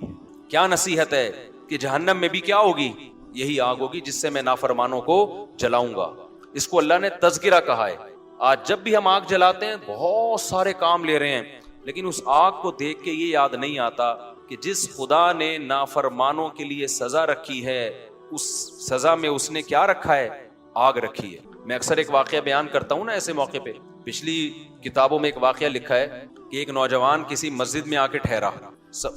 کیا نصیحت ہے؟ کہ جہنم میں بھی کیا ہوگی؟ یہی آگ ہوگی جس سے میں نافرمانوں کو جلاؤں گا. اس کو اللہ نے تذکرہ کہا ہے. آج جب بھی ہم آگ جلاتے ہیں بہت سارے کام لے رہے ہیں، لیکن اس آگ کو دیکھ کے یہ یاد نہیں آتا کہ جس خدا نے نافرمانوں کے لیے سزا رکھی ہے، اس سزا میں اس نے کیا رکھا ہے؟ آگ رکھی ہے. میں اکثر ایک واقعہ بیان کرتا ہوں نا ایسے موقع پہ. پچھلی کتابوں میں ایک واقعہ لکھا ہے کہ ایک نوجوان کسی مسجد میں آ کے ٹھہرا،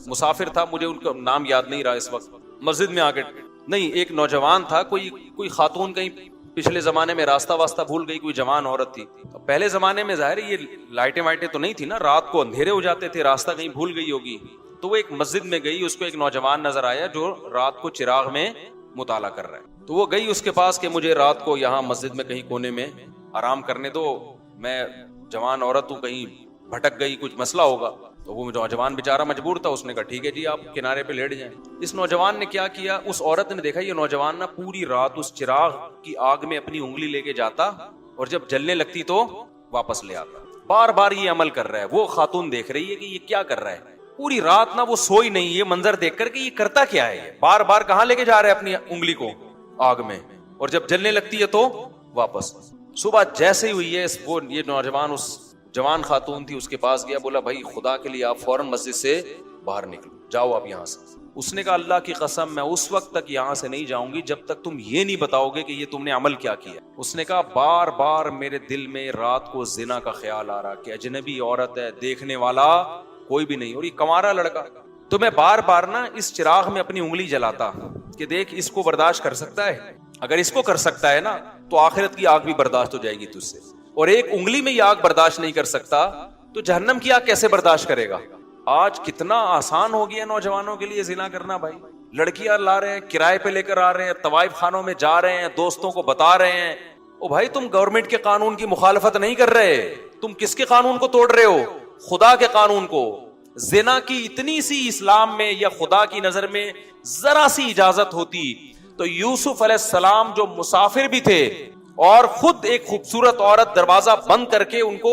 مسافر تھا، مجھے ان کا نام یاد نہیں رہا اس وقت. مسجد میں آ کے نہیں، ایک نوجوان تھا، کوئی خاتون کہیں پچھلے زمانے میں راستہ واسطہ بھول گئی، کوئی جوان عورت تھی. پہلے زمانے میں ظاہر یہ لائٹیں وائٹیں تو نہیں تھی نا، رات کو اندھیرے ہو جاتے تھے، راستہ کہیں بھول گئی ہوگی. تو وہ ایک مسجد میں گئی، اس کو ایک نوجوان نظر آیا جو رات کو چراغ میں مطالعہ کر رہا ہے. تو وہ گئی اس کے پاس کہ مجھے رات کو یہاں مسجد میں کہیں کونے میں آرام کرنے دو، میں جوان عورت ہوں، کہیں بھٹک گئی، کچھ مسئلہ ہوگا. تو وہ نوجوان بیچارہ مجبور تھا، اس نے کہا ٹھیک ہے جی آپ کنارے پہ لیٹ جائیں. اس نوجوان نے کیا کیا، اس عورت نے دیکھا یہ نوجوان نا پوری رات اس چراغ کی آگ میں اپنی انگلی لے کے جاتا، اور جب جلنے لگتی تو واپس لے آتا. بار بار یہ عمل کر رہا ہے. وہ خاتون دیکھ رہی ہے کہ یہ کیا کر رہا ہے، پوری رات نا وہ سوئی نہیں. یہ منظر دیکھ کر کہ یہ کرتا کیا ہے، یہ بار بار کہاں لے کے جا رہا ہے اپنی انگلی کو؟ آگ میں. اور جب جلنے لگتی ہے تو واپس. صبح جیسے ہی ہوئی ہے یہ نوجوان اس جوان خاتون تھی اس کے پاس گیا، بولا بھائی خدا کے لیے آپ فوراً مسجد سے باہر نکلو، جاؤ آپ یہاں سے. اس نے کہا اللہ کی قسم میں اس وقت تک یہاں سے نہیں جاؤں گی جب تک تم یہ نہیں بتاؤ گے کہ یہ تم نے عمل کیا کیا. اس نے کہا بار بار میرے دل میں رات کو زنا کا خیال آ رہا کہ اجنبی عورت ہے، دیکھنے والا کوئی بھی نہیں، اور یہ کنوارا لڑکا. تو میں بار بار نا اس چراغ میں اپنی انگلی جلاتا کہ دیکھ اس کو برداشت کر سکتا ہے، اگر اس کو کر سکتا ہے نا تو آخرت کی آگ بھی برداشت ہو جائے گی تجھ سے. اور ایک انگلی میں یہ آگ برداشت نہیں کر سکتا تو جہنم کی آگ کیسے برداشت کرے گا؟ آج کتنا آسان ہو گیا نوجوانوں کے لیے زنا کرنا بھائی. لڑکیاں لا رہے ہیں، کرائے پہ لے کر آ رہے ہیں، طوائف خانوں میں جا رہے ہیں، دوستوں کو بتا رہے ہیں. او بھائی تم گورنمنٹ کے قانون کی مخالفت نہیں کر رہے، تم کس کے قانون کو توڑ رہے ہو؟ خدا کے قانون کو. زنا کی اتنی سی اسلام میں یا خدا کی نظر میں ذرا سی اجازت ہوتی تو یوسف علیہ السلام جو مسافر بھی تھے اور خود ایک خوبصورت عورت دروازہ بند کر کے ان کو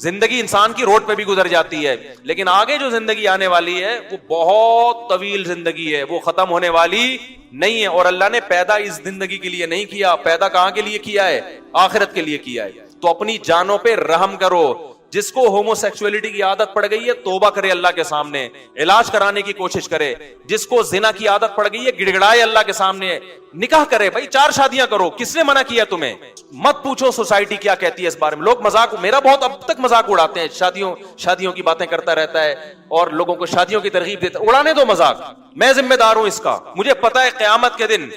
زندگی انسان کی روڈ پہ بھی گزر جاتی ہے، لیکن آگے جو زندگی آنے والی ہے وہ بہت طویل زندگی ہے، وہ ختم ہونے والی نہیں ہے. اور اللہ نے پیدا اس زندگی کے لیے نہیں کیا، پیدا کہاں کے لیے کیا ہے؟ آخرت کے لیے کیا ہے. تو اپنی جانوں پہ رحم کرو. جس کو ہومو سیکسولیٹی کی عادت پڑ گئی ہے توبہ کرے اللہ کے سامنے، علاج کرانے کی کوشش کرے. جس کو زنا کی عادت پڑ گئی ہے گڑگڑائے اللہ کے سامنے، نکاح کرے. بھائی 4 شادیاں کرو، کس نے منع کیا تمہیں؟ مت پوچھو سوسائٹی کیا کہتی ہے اس بارے میں. لوگ مذاق، میرا بہت اب تک مذاق اڑاتے ہیں، شادیوں کی باتیں کرتا رہتا ہے اور لوگوں کو شادیوں کی ترغیب دیتا ہے. اڑانے دو مذاق، میں ذمہ دار ہوں اس کا. مجھے پتا ہے قیامت کے دن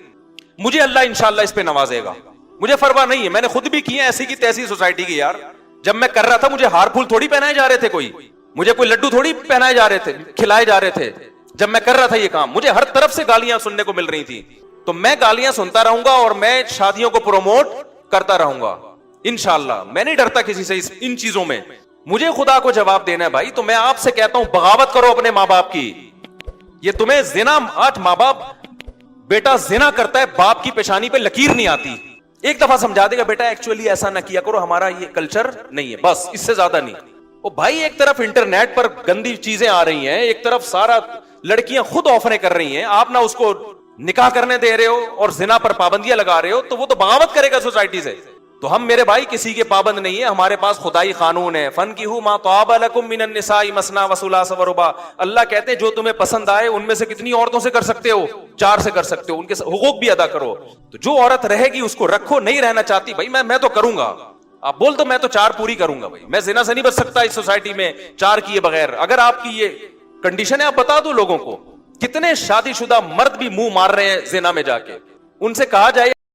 مجھے اللہ انشاءاللہ اس پہ نوازے گا. مجھے پرواہ نہیں ہے، میں نے خود بھی کی ہے ایسی کی تیسی سوسائٹی کی. یار جب میں کر رہا تھا مجھے ہار پھول تھوڑی پہنائے جا رہے تھے، مجھے کوئی لڈو تھوڑی پہنائے جا رہے تھے، کھلائے جا رہے تھے. جب میں کر رہا تھا یہ کام مجھے ہر طرف سے گالیاں سننے کو مل رہی تھی. تو میں گالیاں سنتا رہوں گا اور میں شادیوں کو پروموٹ کرتا رہوں گا انشاءاللہ. میں نہیں ڈرتا کسی سے ان چیزوں میں. مجھے خدا کو جواب دینا ہے بھائی. تو میں آپ سے کہتا ہوں بغاوت کرو اپنے ماں باپ کی. یہ تمہیں زنا، آج ماں باپ، بیٹا زنا کرتا ہے باپ کی پیشانی پہ لکیر نہیں آتی، ایک دفعہ سمجھا دے گا بیٹا ایکچولی ایسا نہ کیا کرو، ہمارا یہ کلچر نہیں ہے، بس اس سے زیادہ نہیں. او بھائی ایک طرف انٹرنیٹ پر گندی چیزیں آ رہی ہیں، ایک طرف سارا لڑکیاں خود آفریں کر رہی ہیں، آپ نہ اس کو نکاح کرنے دے رہے ہو اور زنا پر پابندیاں لگا رہے ہو، تو وہ تو بغاوت کرے گا سوسائٹی سے. تو ہم میرے بھائی کسی کے پابند نہیں ہے، ہمارے پاس خدائی قانون ہے. فَانْكِحُوا مَا طَابَ لَكُم مِّنَ النِّسَاءِ مَثْنَىٰ وَثُلَاثَ وَرُبَاعَ. اللہ کہتے ہیں جو تمہیں پسند آئے ان میں سے کتنی عورتوں سے کر سکتے ہو؟ 4 سے کر سکتے ہو. ان کے حقوق بھی ادا کرو. تو جو عورت رہے گی اس کو رکھو، نہیں رہنا چاہتی بھائی میں تو کروں گا. آپ بول تو میں تو 4 پوری کروں گا. بھائی میں زنا سے نہیں بچ سکتا اس سوسائٹی میں 4 کیے بغیر. اگر آپ کی یہ کنڈیشن ہے آپ بتا دو لوگوں کو. کتنے شادی شدہ مرد بھی منہ مار رہے ہیں زنا میں جا کے. ان سے کہا جائے